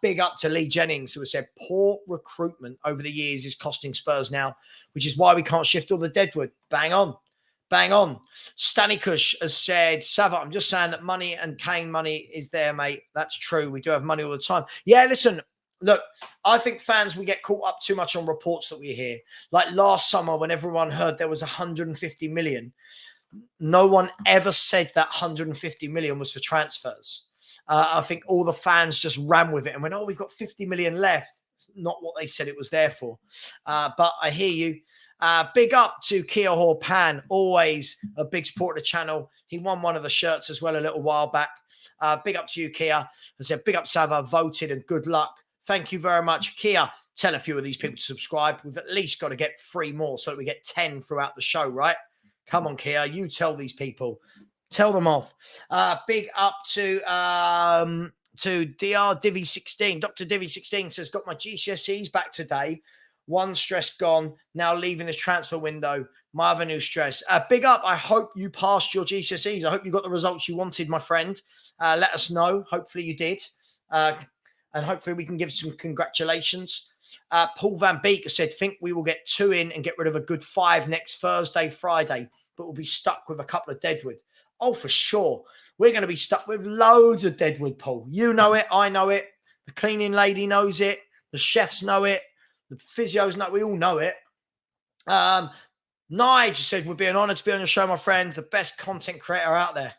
Big up to Lee Jennings, who has said poor recruitment over the years is costing Spurs now, which is why we can't shift all the deadwood. Bang on. Stanikush has said, Sava, I'm just saying that money and Kane money is there, mate. That's true. We do have money all the time. Yeah, listen, look, I think fans, we get caught up too much on reports that we hear. Like last summer when everyone heard there was 150 million, no one ever said that 150 million was for transfers. I think all the fans just ran with it and went, oh, we've got 50 million left. It's not what they said it was there for. But I hear you. Big up to Kia Horpan, always a big supporter of the channel. He won one of the shirts as well a little while back. Big up to you, Kia. I said, big up, Sava, voted and good luck. Thank you very much. Kia, tell a few of these people to subscribe. We've at least got to get 3 more so that we get 10 throughout the show, right? Come on, Kia, you tell these people. Tell them off. Big up to DR Divi 16. Dr. Divi 16 says, got my GCSEs back today. One stress gone. Now leaving this transfer window. My other new stress. Big up. I hope you passed your GCSEs. I hope you got the results you wanted, my friend. Let us know. Hopefully you did. And hopefully we can give some congratulations. Paul Van Beek said, think we will get 2 in and get rid of a good 5 next Thursday, Friday, but we'll be stuck with a couple of deadwood. Oh, for sure. We're going to be stuck with loads of deadwood, Paul. You know it. I know it. The cleaning lady knows it. The chefs know it. The physios know it. We all know it. Nigel said, would be an honor to be on your show, my friend. The best content creator out there.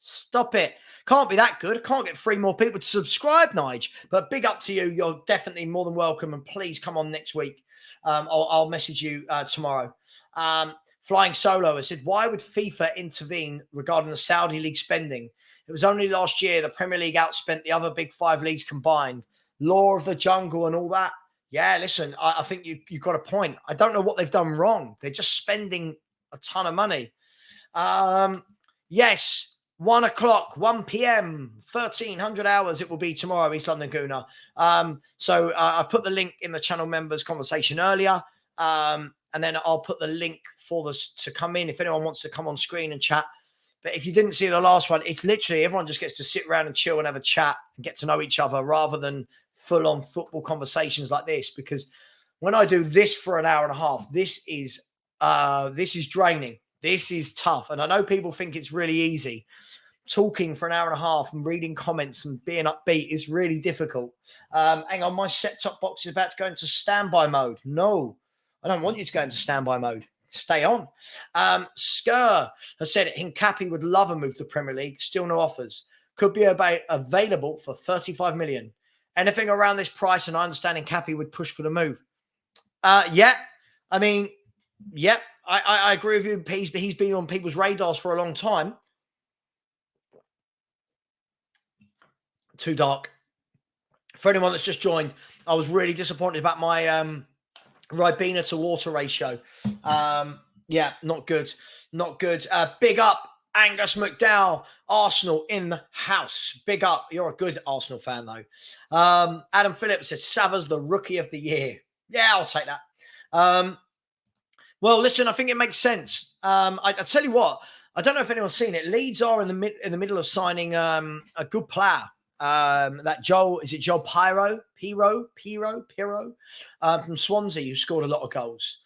Stop it. Can't be that good. Can't get 3 more people to subscribe, Nige. But big up to you. You're definitely more than welcome. And please come on next week. I'll message you tomorrow. Flying Solo has said, why would FIFA intervene regarding the Saudi League spending? It was only last year the Premier League outspent the other big 5 leagues combined. Law of the jungle and all that. Yeah, listen, I think you've got a point. I don't know what they've done wrong. They're just spending a ton of money. Yes, 1 o'clock, 1 p.m., 1300 hours it will be tomorrow, East London Gooner. So I put the link in the channel members conversation earlier. And then I'll put the link for this to come in if anyone wants to come on screen and chat. But if you didn't see the last one, it's literally everyone just gets to sit around and chill and have a chat and get to know each other rather than full-on football conversations like this. Because when I do this for an hour and a half, this is draining. This is tough. And I know people think it's really easy. Talking for an hour and a half and reading comments and being upbeat is really difficult. Hang on, my set-top box is about to go into standby mode. No, I don't want you to go into standby mode. Stay on. Skur has said Hincapi would love a move to the Premier League. Still no offers. Could be available for 35 million. Anything around this price, and I understand Hincapi would push for the move. Yeah. I mean, yeah, I agree with you. He's been on people's radars for a long time. Too dark. For anyone that's just joined, I was really disappointed about my Ribena to water ratio. Yeah, not good. Not good. Big up, Angus McDowell, Arsenal in the house. Big up. You're a good Arsenal fan, though. Adam Phillips says, Sava's the rookie of the year. Yeah, I'll take that. Well, listen, I think it makes sense. I tell you what, I don't know if anyone's seen it. Leeds are in the middle of signing a good player. That Joel Piro from Swansea, who scored a lot of goals.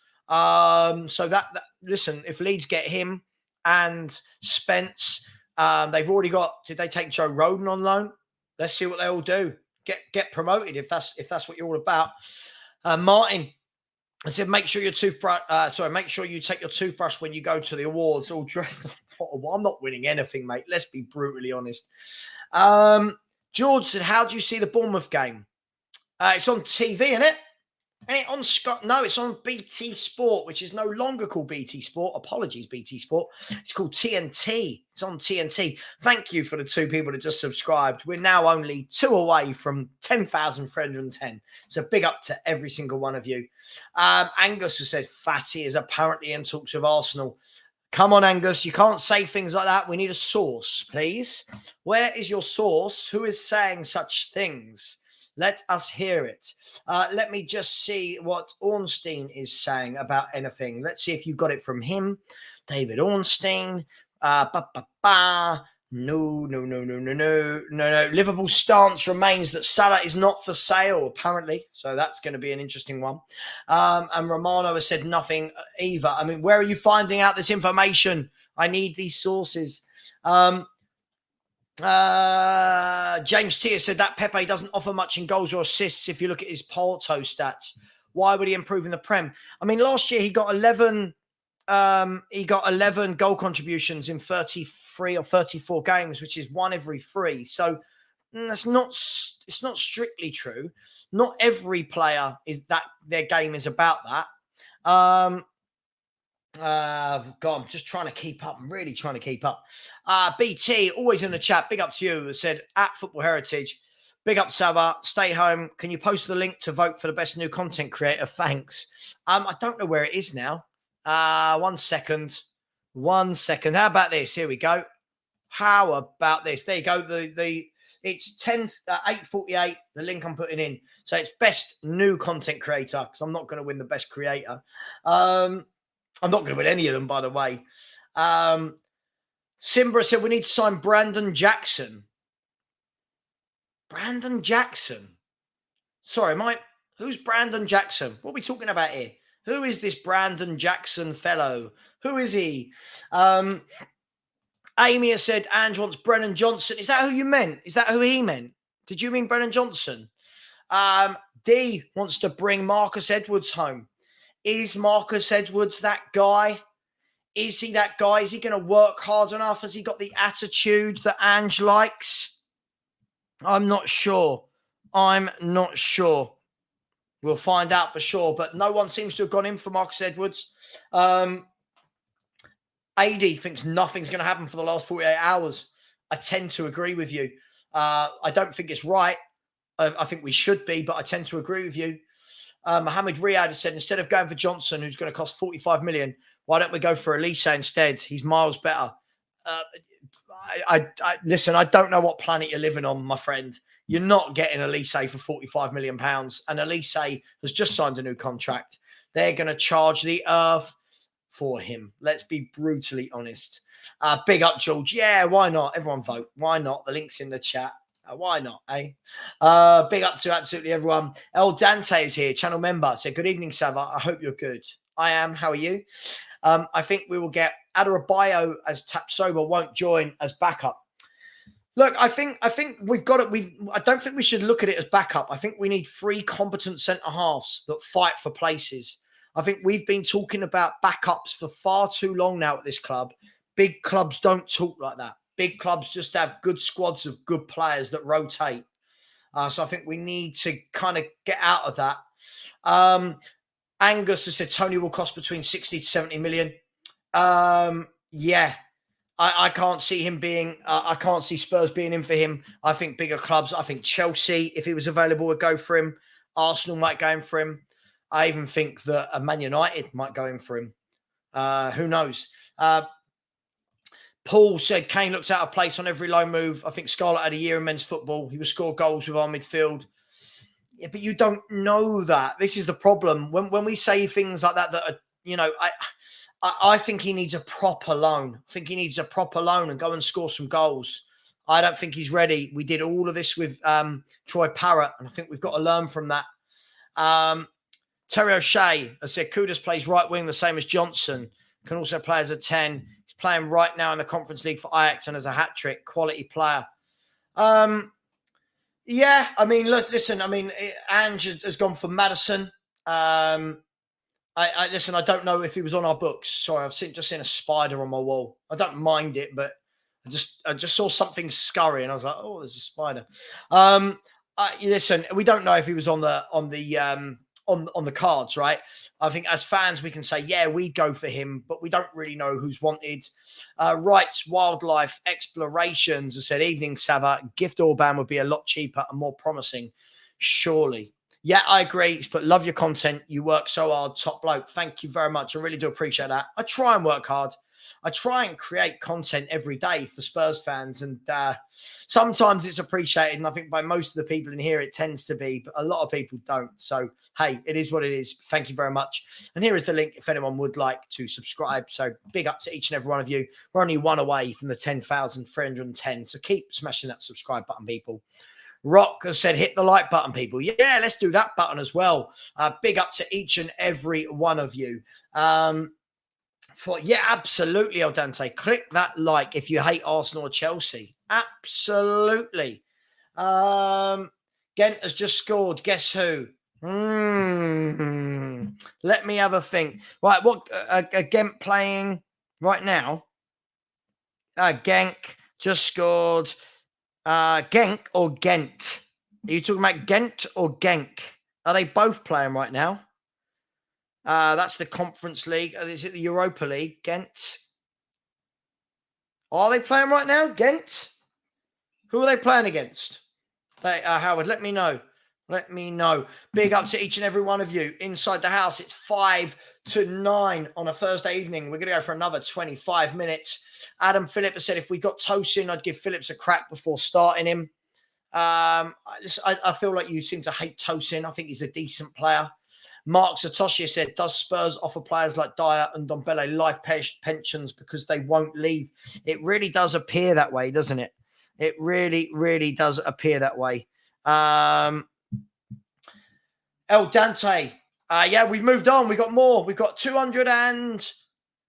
So that listen, if Leeds get him and Spence, they've already got. Did they take Joe Rodon on loan? Let's see what they all do. Get promoted if that's what you're all about. Martin, I said, make sure you take your toothbrush when you go to the awards. All dressed. I'm not winning anything, mate. Let's be brutally honest. George said, how do you see the Bournemouth game? It's on TV, isn't it? And it on Scott? No, it's on BT Sport, which is no longer called BT Sport. Apologies, BT Sport. It's called TNT. It's on TNT. Thank you for the 2 people that just subscribed. We're now only 2 away from 10,310. So big up to every single one of you. Angus has said, Fatty is apparently in talks with Arsenal. Come on, Angus. You can't say things like that. We need a source, please. Where is your source? Who is saying such things? Let us hear it. Let me just see what Ornstein is saying about anything. Let's see if you got it from him. David Ornstein. No. Liverpool's stance remains that Salah is not for sale, apparently. So that's going to be an interesting one. And Romano has said nothing either. I mean, where are you finding out this information? I need these sources. James Tier said that Pepe doesn't offer much in goals or assists if you look at his Porto stats. Why would he improve in the Prem? I mean, last year he got 11 goal contributions in 33 or 34 games, which is 1 every 3. So it's not strictly true. Not every player is that their game is about that. God, I'm just trying to keep up. I'm really trying to keep up. BT, always in the chat. Big up to you. Said at Football Heritage. Big up, Sava. Stay home. Can you post the link to vote for the best new content creator? Thanks. I don't know where it is now. 1 second. 1 second. How about this? Here we go. How about this? There you go. It's 8:48. The link I'm putting in. So it's best new content creator because I'm not going to win the best creator. I'm not going to win any of them, by the way. Simbra said we need to sign Brandon Jackson. Brandon Jackson. Sorry, who's Brandon Jackson? What are we talking about here? Who is this Brandon Jackson fellow? Who is he? Amy has said, Ange wants Brennan Johnson. Is that who you meant? Is that who he meant? Did you mean Brennan Johnson? D wants to bring Marcus Edwards home. Is Marcus Edwards that guy? Is he that guy? Is he going to work hard enough? Has he got the attitude that Ange likes? I'm not sure. We'll find out for sure, but no one seems to have gone in for Marcus Edwards. AD thinks nothing's going to happen for the last 48 hours. I tend to agree with you. I don't think it's right. I think we should be, but I tend to agree with you. Mohamed Riyad has said, instead of going for Johnson, who's going to cost 45 million, why don't we go for Elise instead? He's miles better. Listen, I don't know what planet you're living on, my friend. You're not getting Elise for 45 million pounds. And Elise has just signed a new contract. They're going to charge the earth for him. Let's be brutally honest. Big up, George. Yeah, why not? Everyone vote. Why not? The link's in the chat. Why not, eh? Big up to absolutely everyone. El Dante is here, channel member. So good evening, Sava. I hope you're good. I am. How are you? I think we will get Adebayo as Tapsoba won't join as backup. Look, I think we've got it. I don't think we should look at it as backup. I think we need 3 competent centre halves that fight for places. I think we've been talking about backups for far too long now at this club. Big clubs don't talk like that. Big clubs just have good squads of good players that rotate. So I think we need to kind of get out of that. Angus has said Tony will cost between 60 to 70 million. Yeah, I can't see him being, I can't see Spurs being in for him. I think bigger clubs, I think Chelsea, if he was available, would go for him. Arsenal might go in for him. I even think that Man United might go in for him. Who knows? Paul said Kane looks out of place on every low move. I think Scarlett had a year in men's football. He will score goals with our midfield. Yeah, but you don't know that. This is the problem. When we say things like that are, you know, I think he needs a proper loan. I think he needs a proper loan and go and score some goals. I don't think he's ready. We did all of this with Troy Parrott, and I think we've got to learn from that. Terry O'Shea has said Kudus plays right wing the same as Johnson. Can also play as a 10. He's playing right now in the Conference League for Ajax and as a hat-trick. Quality player. Yeah, I mean, listen, I mean, Ange has gone for Maddison. Listen, I don't know if he was on our books. Sorry, I've just seen a spider on my wall. I don't mind it, but I just saw something scurry and I was like, oh, there's a spider. Listen, we don't know if he was on the cards, right? I think as fans, we can say, yeah, we'd go for him, but we don't really know who's wanted. Rights, Wildlife, Explorations has said, evening, Sava. Gift Orban would be a lot cheaper and more promising, surely. Yeah, I agree, but love your content. You work so hard, top bloke. Thank you very much. I really do appreciate that. I try and work hard. I try and create content every day for Spurs fans, and sometimes it's appreciated, and I think by most of the people in here it tends to be, but a lot of people don't. So, hey, it is what it is. Thank you very much. And here is the link if anyone would like to subscribe. So big up to each and every one of you. We're only one away from the 10,310, so keep smashing that subscribe button, people. Rock has said, hit the like button, people. Yeah, let's do that button as well. Big up to each and every one of you. Yeah, absolutely, El Dante. Click that like if you hate Arsenal or Chelsea. Absolutely. Ghent has just scored. Guess who? Let me have a think. Right, what Ghent playing right now? Genk just scored. Genk or Ghent? Are you talking about Ghent or Genk? Are they both playing right now? That's the Conference League. Is it the Europa League? Ghent. Are they playing right now? Ghent? Who are they playing against? Howard, let me know. Let me know. Big up to each and every one of you. Inside the house, it's 8 to 9 on a Thursday evening. We're going to go for another 25 minutes. Adam Phillip has said, if we got Tosin, I'd give Phillips a crack before starting him. I feel like you seem to hate Tosin. I think he's a decent player. Mark Satoshi said, does Spurs offer players like Dyer and Dombele life pensions because they won't leave? It really does appear that way, doesn't it? It really, really does appear that way. El Dante. Yeah, we've moved on. We've got more. We've got 200 and...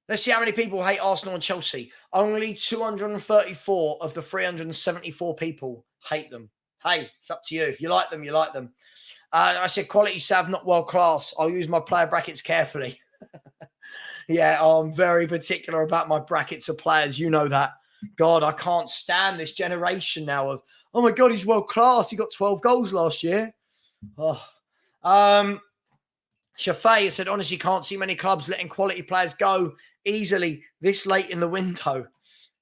Let's see how many people hate Arsenal and Chelsea. Only 234 of the 374 people hate them. Hey, it's up to you. If you like them, you like them. I said quality Sav, not world class. I'll use my player brackets carefully. Yeah, I'm very particular about my brackets of players. You know that. God, I can't stand this generation now of, oh my God, he's world class. He got 12 goals last year. Oh. Shafay said, honestly, can't see many clubs letting quality players go easily this late in the window.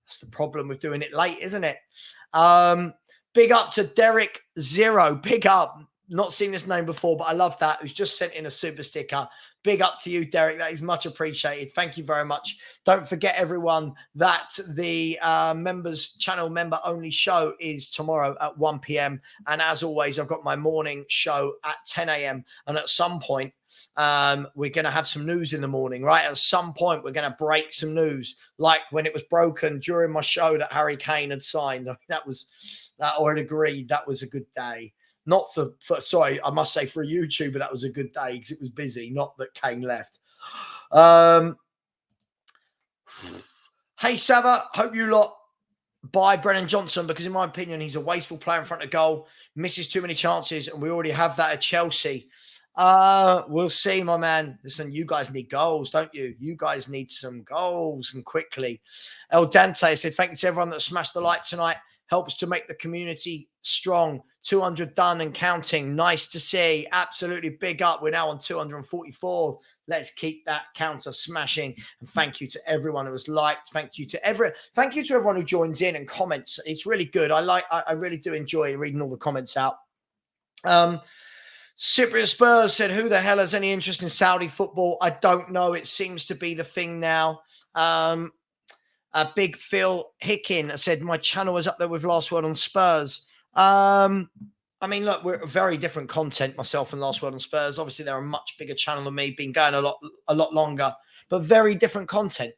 That's the problem with doing it late, isn't it? Big up to Derek Zero. Big up. Not seen this name before, but I love that. Who's just sent in a super sticker. Big up to you, Derek. That is much appreciated. Thank you very much. Don't forget, everyone, that the channel member only show is tomorrow at 1 p.m. And as always, I've got my morning show at 10 a.m. And at some point, we're going to have some news in the morning, right? At some point, we're going to break some news, like when it was broken during my show that Harry Kane had signed. Or had agreed. That was a good day. Not for sorry, I must say for a YouTuber, that was a good day because it was busy, not that Kane left. Hey, Sava, hope you lot buy Brennan Johnson because, in my opinion, he's a wasteful player in front of goal, misses too many chances, and we already have that at Chelsea. We'll see, my man. Listen, you guys need goals, don't you? You guys need some goals, and quickly. El Dante said, thank you to everyone that smashed the like tonight. Helps to make the community strong. 200 done and counting. Nice to see. Absolutely big up. We're now on 244. Let's keep that counter smashing. And thank you to everyone who was liked. Thank you to everyone who joins in and comments. It's really good. I really do enjoy reading all the comments out. Cypriot Spurs said, who the hell has any interest in Saudi football? I don't know. It seems to be the thing now. Big Phil Hickin said, my channel was up there with Last Word on Spurs. I mean, look, we're very different content, myself and Last Word on Spurs. Obviously, they're a much bigger channel than me, been going a lot longer, but very different content.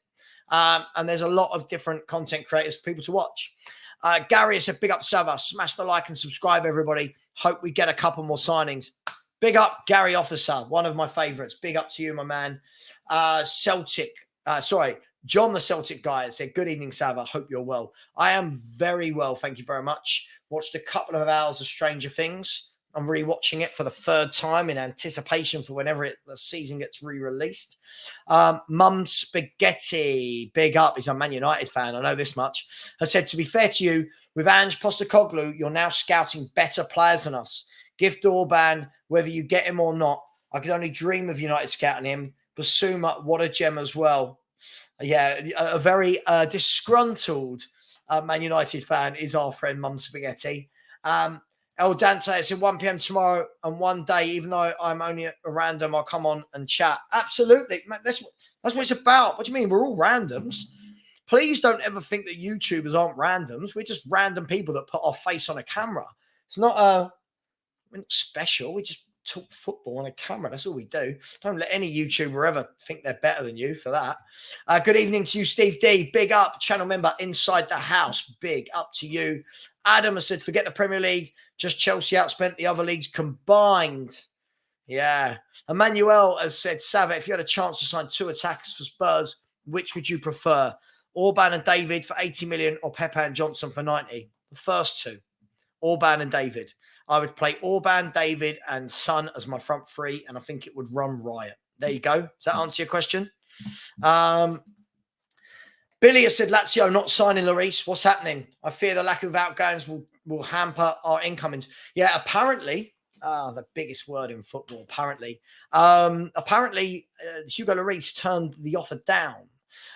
And there's a lot of different content creators for people to watch. Gary said, big up Sava, smash the like and subscribe, everybody. Hope we get a couple more signings. Big up Gary Officer, one of my favorites. Big up to you, my man. John, the Celtic guy, said, good evening, Sava. Hope you're well. I am very well. Thank you very much. Watched a couple of hours of Stranger Things. I'm rewatching it for the third time in anticipation for whenever the season gets re-released. Mum Spaghetti, big up. He's a Man United fan. I know this much. Has said, to be fair to you, with Ange Postecoglou, you're now scouting better players than us. Gift Orban, whether you get him or not. I could only dream of United scouting him. Basuma, what a gem as well. Yeah, a very disgruntled Man United fan is our friend Mum Spaghetti. El Dante, it's at 1 p.m. tomorrow, and one day, even though I'm only a random, I'll come on and chat. Absolutely. That's what it's about. What do you mean? We're all randoms. Please don't ever think that YouTubers aren't randoms. We're just random people that put our face on a camera. It's not we're not special. We just talk football on a camera. That's all we do. Don't let any YouTuber ever think they're better than you for that. Good evening to you, Steve D. Big up, channel member inside the house. Big up to you. Adam has said, forget the Premier League. Just Chelsea outspent the other leagues combined. Yeah. Emmanuel has said, Sava, if you had a chance to sign 2 attackers for Spurs, which would you prefer? Orban and David for 80 million or Pepe and Johnson for 90? The first two. Orban and David. I would play Orban, David, and Son as my front three, and I think it would run riot. There you go. Does that answer your question? Billy has said, Lazio not signing Lloris. What's happening? I fear the lack of outgoings will hamper our incomings. Yeah, apparently, the biggest word in football, apparently. Hugo Lloris turned the offer down.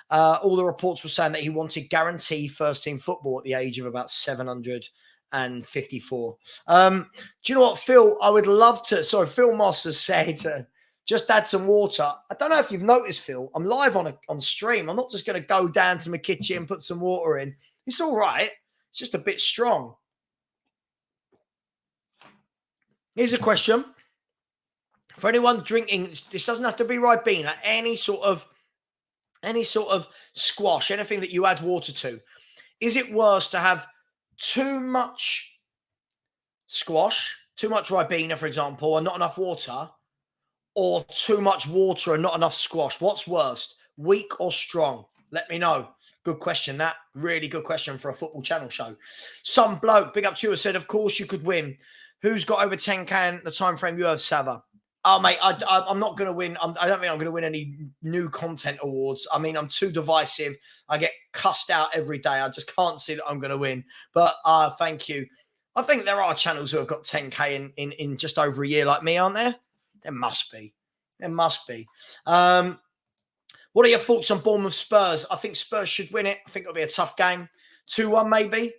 All the reports were saying that he wanted guaranteed first-team football at the age of about 754. Do you know what, Phil? I would love to. Sorry, Phil Moss has said, just add some water. I don't know if you've noticed, Phil. I'm live on stream. I'm not just going to go down to my kitchen and put some water in. It's all right. It's just a bit strong. Here's a question. For anyone drinking, this doesn't have to be Ribena, any sort of squash, anything that you add water to. Is it worse to have too much squash, too much Ribena, for example, and not enough water, or too much water and not enough squash? What's worst, weak or strong? Let me know. Good question, that. Really good question for a football channel show. Some bloke, big up to you, said, of course you could win. Who's got over 10k in the time frame you have, Sava? Oh, mate, I'm not going to win. I don't think I'm going to win any new content awards. I mean, I'm too divisive. I get cussed out every day. I just can't see that I'm going to win. But thank you. I think there are channels who have got 10K in just over a year like me, aren't there? There must be. There must be. What are your thoughts on Bournemouth Spurs? I think Spurs should win it. I think it'll be a tough game. 2-1 maybe.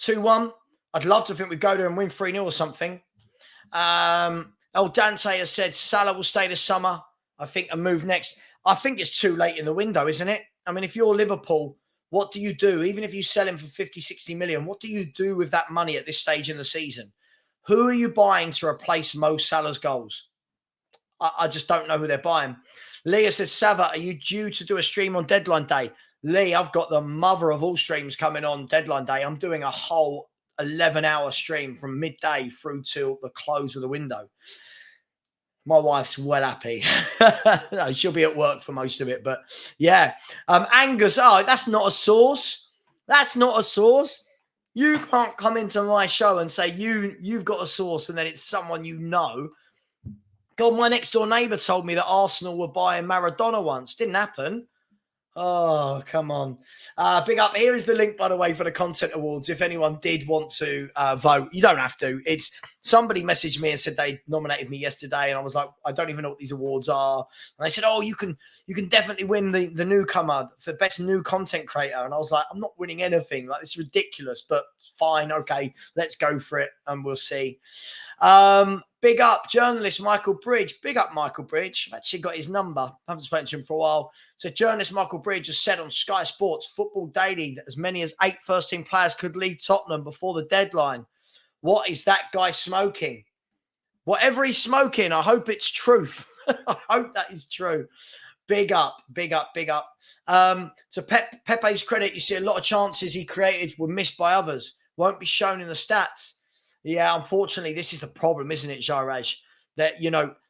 2-1. I'd love to think we'd go there and win 3-0 or something. El Dante has said Salah will stay this summer. I think a move next. I think it's too late in the window, isn't it? I mean, if you're Liverpool, what do you do? Even if you sell him for 50, 60 million, what do you do with that money at this stage in the season? Who are you buying to replace Mo Salah's goals? I just don't know who they're buying. Leah says, Sava, are you due to do a stream on deadline day? Lee, I've got the mother of all streams coming on deadline day. I'm doing a whole 11-hour stream from midday through till the close of the window. My wife's well happy. No, she'll be at work for most of it, but yeah. Angus, that's not a source. That's not a source. You can't come into my show and say you've got a source and then it's someone you know. God, my next door neighbour told me that Arsenal were buying Maradona once. Didn't happen. Oh, come on. Big up. Here is the link, by the way, for the Content Awards. If anyone did want to vote, you don't have to. It's somebody messaged me and said they nominated me yesterday. And I was like, I don't even know what these awards are. And they said, oh, you can definitely win the newcomer for best new content creator. And I was like, I'm not winning anything. Like, it's ridiculous, but fine. Okay, let's go for it. And we'll see. Big up journalist Michael Bridge. Big up Michael Bridge. I've actually got his number. I haven't spoken to him for a while. So journalist Michael Bridge has said on Sky Sports Football Daily that as many as 8 first-team players could leave Tottenham before the deadline. What is that guy smoking? Whatever he's smoking, I hope it's truth. I hope that is true. Big up, big up, big up. To Pepe's credit, you see a lot of chances he created were missed by others. Won't be shown in the stats. Yeah, unfortunately, this is the problem, isn't it, Jarej? That,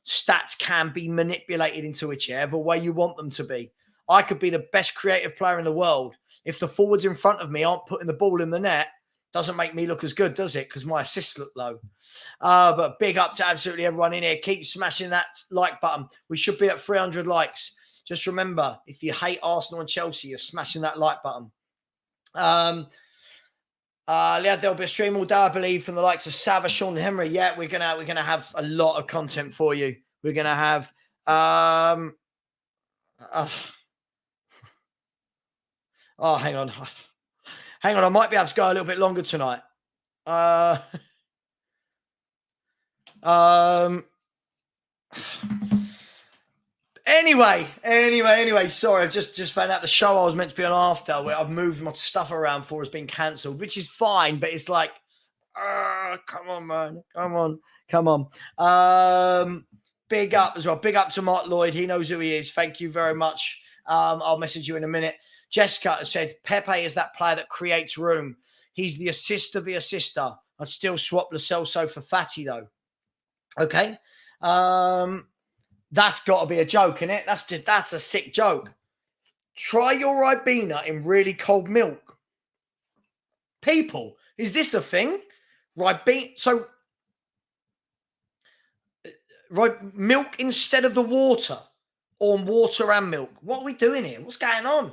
stats can be manipulated into whichever way you want them to be. I could be the best creative player in the world. If the forwards in front of me aren't putting the ball in the net, doesn't make me look as good, does it? Because my assists look low. But big up to absolutely everyone in here. Keep smashing that like button. We should be at 300 likes. Just remember, if you hate Arsenal and Chelsea, you're smashing that like button. There'll be a stream all day, I believe, from the likes of Sava, Sean Henry. Yeah, we're gonna have a lot of content for you. We're gonna have hang on. Hang on, I might be able to go a little bit longer tonight. Anyway. Sorry, I've just found out the show I was meant to be on after, where I've moved my stuff around for, has been cancelled, which is fine, but it's like, come on, man. Come on. Big up as well. Big up to Mark Lloyd. He knows who he is. Thank you very much. I'll message you in a minute. Jessica has said, Pepe is that player that creates room. He's the assist of the assister. I'd still swap Lo Celso for Fatty, though. Okay. That's got to be a joke, isn't it? That's a sick joke. Try your Ribena in really cold milk. People, is this a thing? Ribena, so milk instead of the water, or water and milk. What are we doing here? What's going on?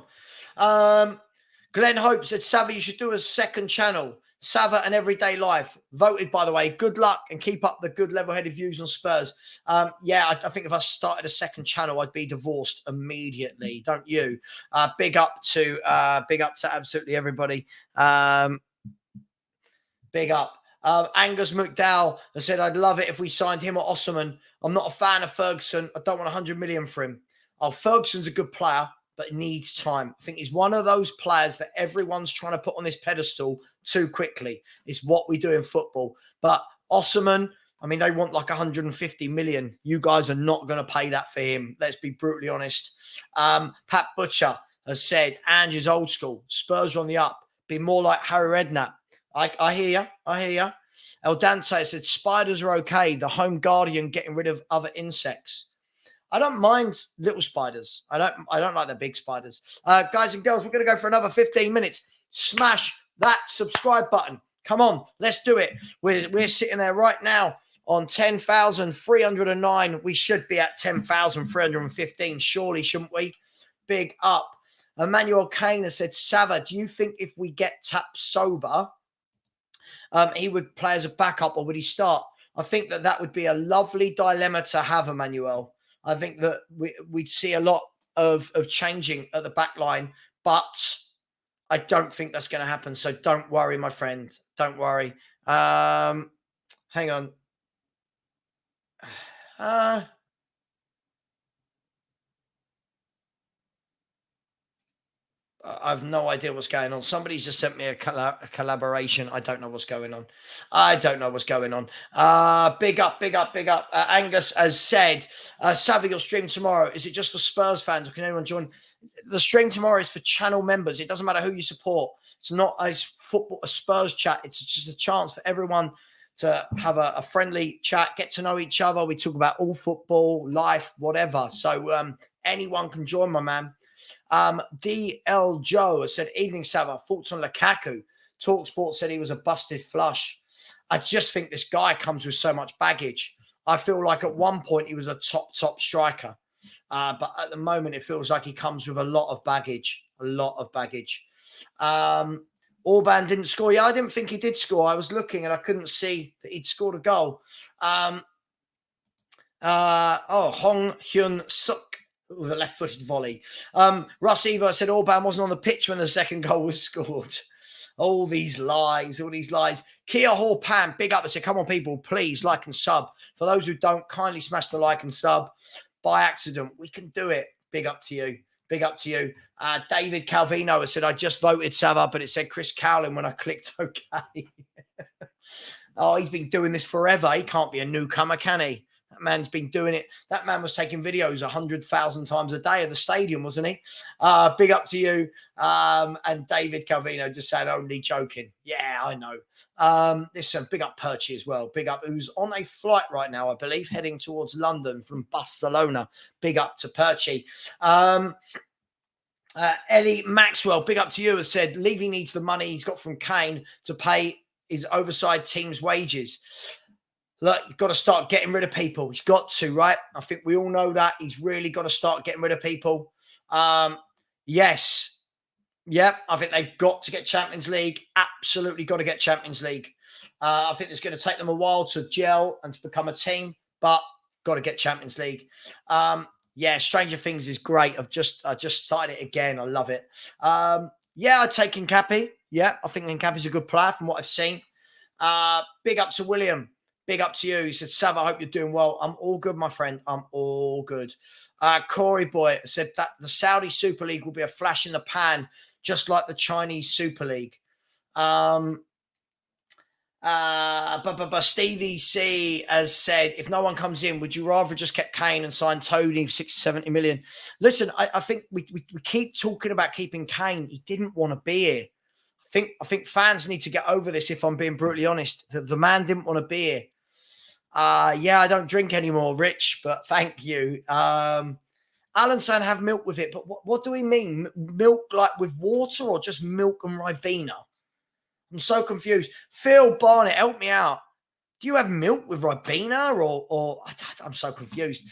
Glenn Hope said, Sava, you should do a second channel. Sava and Everyday Life. Voted, by the way. Good luck and keep up the good level-headed views on Spurs. I think if I started a second channel, I'd be divorced immediately. Don't you? Big up to absolutely everybody. Big up. Angus McDowell has said, I'd love it if we signed him or Osman. I'm not a fan of Ferguson. I don't want 100 million for him. Ferguson's a good player, but needs time. I think he's one of those players that everyone's trying to put on this pedestal too quickly. It's what we do in football. But Osman, I mean, they want like 150 million. You guys are not going to pay that for him. Let's be brutally honest. Pat Butcher has said, Ange is old school. Spurs are on the up. Be more like Harry Redknapp. I hear you. El Dante said, spiders are okay. The home guardian getting rid of other insects. I don't mind little spiders. I don't like the big spiders. Guys and girls, we're going to go for another 15 minutes. Smash that subscribe button. Come on, let's do it. We're sitting there right now on 10,309. We should be at 10,315, surely, shouldn't we? Big up. Emmanuel Kane has said, Sava, do you think if we get tapped sober, he would play as a backup or would he start? I think that would be a lovely dilemma to have, Emmanuel. I think that we'd see a lot of changing at the back line, but I don't think that's going to happen. So don't worry, my friend. Don't worry. Hang on. I have no idea what's going on. Somebody's just sent me a collaboration. I don't know what's going on. Big up. Angus has said, Savvy, your stream tomorrow. Is it just for Spurs fans or can anyone join? The stream tomorrow is for channel members. It doesn't matter who you support. It's not a Spurs chat. It's just a chance for everyone to have a friendly chat, get to know each other. We talk about all football, life, whatever. So anyone can join, my man. DL Joe has said, evening, Sava. Thoughts on Lukaku? TalkSport said he was a busted flush. I just think this guy comes with so much baggage. I feel like at one point he was a top striker. But at the moment, it feels like he comes with a lot of baggage. Orban didn't score. Yeah, I didn't think he did score. I was looking and I couldn't see that he'd scored a goal. Hong Hyun Suk with a left-footed volley. Russ Evo said Orban wasn't on the pitch when the second goal was scored. All these lies. Kia Hall Pam, big up. I said, come on, people, please like and sub. For those who don't, kindly smash the like and sub. By accident, we can do it. Big up to you. David Calvino has said, I just voted Sava, but it said Chris Cowling when I clicked OK. Oh, he's been doing this forever. He can't be a newcomer, can he? That man's been doing it. That man was taking videos 100,000 times a day at the stadium, wasn't he? Big up to you. And David Calvino just said, only joking. Yeah, I know. Listen, big up Perchy as well. Big up, who's on a flight right now, I believe, heading towards London from Barcelona. Big up to Perchy. Ellie Maxwell, big up to you, has said, Levy needs the money he's got from Kane to pay his oversized team's wages. Look, you've got to start getting rid of people. You've got to, right? I think we all know that. He's really got to start getting rid of people. Yes. Yep. I think they've got to get Champions League. Absolutely got to get Champions League. I think it's going to take them a while to gel and to become a team, but got to get Champions League. Yeah, Stranger Things is great. I just started it again. I love it. Yeah, I'd take Nkapi. Yeah, I think Nkapi's a good player from what I've seen. Big up to William. Big up to you. He said, Sav, I hope you're doing well. I'm all good, my friend. I'm all good. Corey Boy said that the Saudi Super League will be a flash in the pan, just like the Chinese Super League. Stevie C has said, if no one comes in, would you rather just get Kane and sign Tony for 60, 70 million? Listen, I think we keep talking about keeping Kane. He didn't want to be here. I think fans need to get over this, if I'm being brutally honest. The man didn't want to be here. Yeah, I don't drink anymore, Rich, but thank you. Alan saying have milk with it, but what do we mean? Milk like with water or just milk and Ribena? I'm so confused. Phil Barnett, help me out. Do you have milk with Ribena or I'm so confused.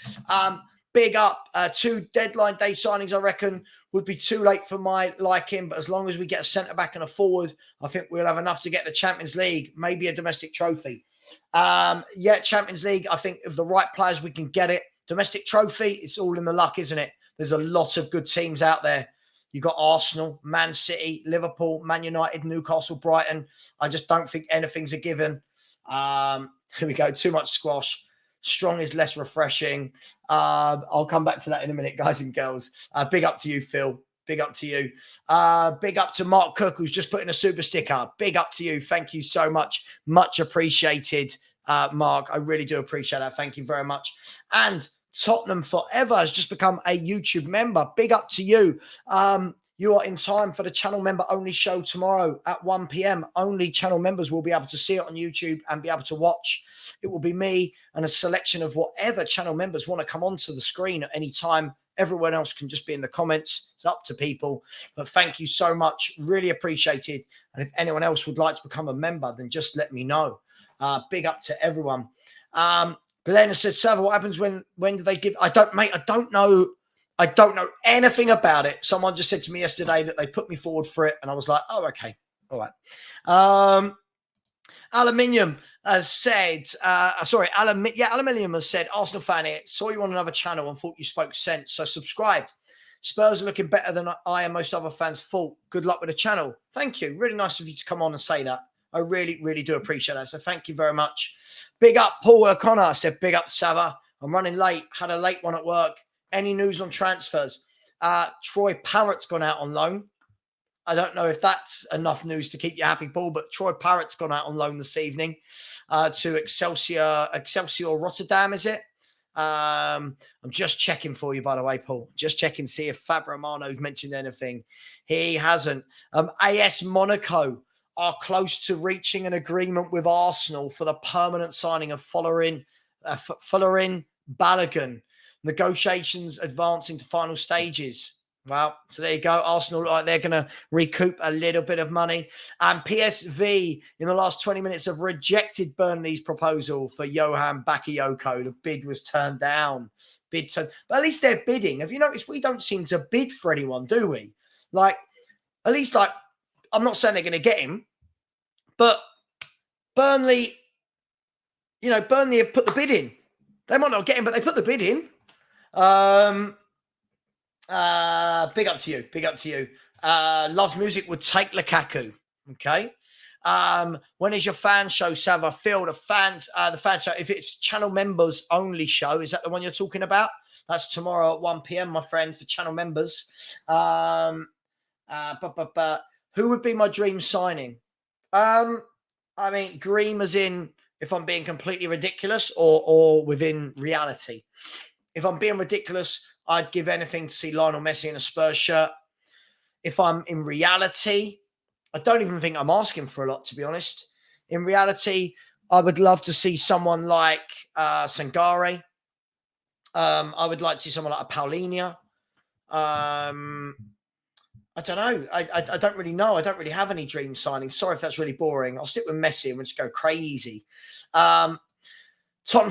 Big up. 2 deadline day signings, I reckon, would be too late for my liking, but as long as we get a centre-back and a forward, I think we'll have enough to get the Champions League, maybe a domestic trophy. Yeah, Champions League, I think if the right players, we can get it. Domestic trophy, it's all in the luck, isn't it? There's a lot of good teams out there. You've got Arsenal, Man City, Liverpool, Man United, Newcastle, Brighton. I just don't think anything's a given. Here we go. Too much squash. Strong is less refreshing. I'll come back to that in a minute, guys and girls. Big up to you, Phil. Big up to you. Big up to Mark Cook, who's just put in a super sticker. Big up to you. Thank you so much. Much appreciated, Mark. I really do appreciate that. Thank you very much. And Tottenham Forever has just become a YouTube member. Big up to you. You are in time for the channel member only show tomorrow at 1 p.m. Only channel members will be able to see it on YouTube and be able to watch. It will be me and a selection of whatever channel members want to come onto the screen at any time. Everyone else can just be in the comments. It's up to people. But thank you so much. Really appreciated. And if anyone else would like to become a member, then just let me know. Big up to everyone. Glenn has said, Sava, what happens when do they give? I don't know. I don't know anything about it. Someone just said to me yesterday that they put me forward for it. And I was like, oh, okay. All right. Aluminium has said, Aluminium has said, Arsenal fan here, saw you on another channel and thought you spoke sense. So subscribe. Spurs are looking better than I and most other fans thought. Good luck with the channel. Thank you. Really nice of you to come on and say that. I really, really do appreciate that. So thank you very much. Big up Paul O'Connor. I said, big up Sava. I'm running late. Had a late one at work. Any news on transfers? Troy Parrott's gone out on loan. I don't know if that's enough news to keep you happy, Paul, but Troy Parrott's gone out on loan this evening to Excelsior Rotterdam, is it? I'm just checking for you, by the way, Paul. Just checking to see if Fabio Romano's mentioned anything. He hasn't. AS Monaco are close to reaching an agreement with Arsenal for the permanent signing of Folarin Balogun. Negotiations advancing to final stages. Well, so there you go. Arsenal look like they're going to recoup a little bit of money. And PSV in the last 20 minutes have rejected Burnley's proposal for Johan Bakayoko. The bid was turned down. But at least they're bidding. Have you noticed we don't seem to bid for anyone, do we? Like, at least, like, I'm not saying they're going to get him, but Burnley, Burnley have put the bid in. They might not get him, but they put the bid in. Big up to you. Big up to you. Loves Music would take Lukaku. Okay. When is your fan show, Sava? Phil, the fan show. If it's channel members only show, is that the one you're talking about? That's tomorrow at 1 p.m, my friend, for channel members. Who would be my dream signing? I mean, dream as in if I'm being completely ridiculous or within reality. If I'm being ridiculous, I'd give anything to see Lionel Messi in a Spurs shirt. If I'm in reality, I don't even think I'm asking for a lot, to be honest. In reality, I would love to see someone like Sangare. I would like to see someone like a Paulinho. I don't know. I don't really know. I don't really have any dream signings. Sorry if that's really boring. I'll stick with Messi and we'll just go crazy. Tottenham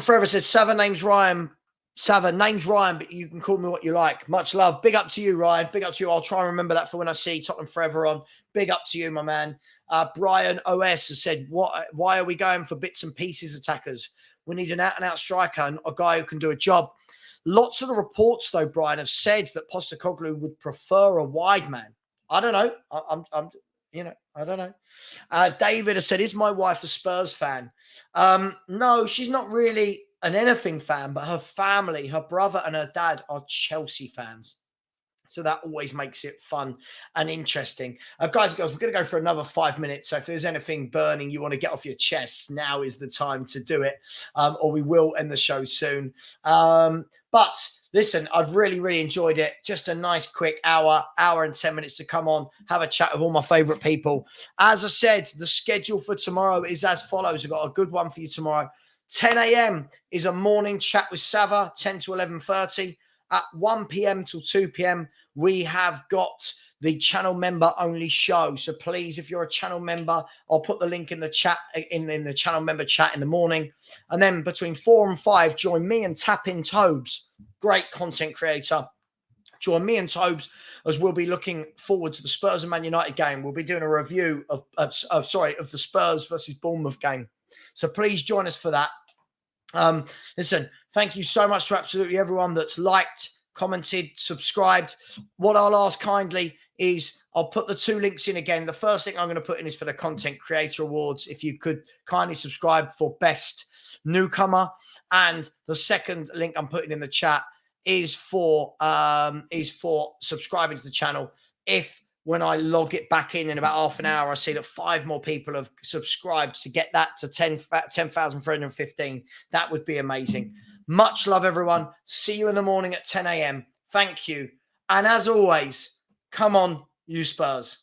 Forever said, Sava, name's Ryan, but you can call me what you like. Much love. Big up to you, Ryan. Big up to you. I'll try and remember that for when I see Tottenham Forever on. Big up to you, my man. Brian OS has said, why are we going for bits and pieces attackers? We need an out-and-out striker and a guy who can do a job. Lots of the reports, though, Brian, have said that Postecoglou would prefer a wide man. I don't know. I don't know. David has said, is my wife a Spurs fan? No, she's not really an anything fan, but her family, her brother and her dad are Chelsea fans. So that always makes it fun and interesting. Guys and girls, we're going to go for another 5 minutes. So if there's anything burning you want to get off your chest, now is the time to do it. Or we will end the show soon. But listen, I've really, really enjoyed it. Just a nice quick hour and 10 minutes to come on, have a chat with all my favorite people. As I said, the schedule for tomorrow is as follows. I've got a good one for you tomorrow. 10 a.m. is a morning chat with Sava, 10 to 11:30. At 1 p.m. till 2 p.m., we have got the channel member only show. So please, if you're a channel member, I'll put the link in the chat, in the channel member chat in the morning. And then between 4 and 5, join me and Tappin Tobes, great content creator. Join me and Tobes as we'll be looking forward to the Spurs and Man United game. We'll be doing a review of the Spurs versus Bournemouth game. So please join us for that. Listen, thank you so much to absolutely everyone that's liked, commented, subscribed. What I'll ask kindly is I'll put the 2 links in again. The first link I'm going to put in is for the Content Creator Awards. If you could kindly subscribe for Best Newcomer. And the second link I'm putting in the chat is for subscribing to the channel. If when I log it back in about half an hour, I see that 5 more people have subscribed to get that to 10,315. That would be amazing. Much love, everyone. See you in the morning at 10 a.m. Thank you. And as always, come on, you Spurs.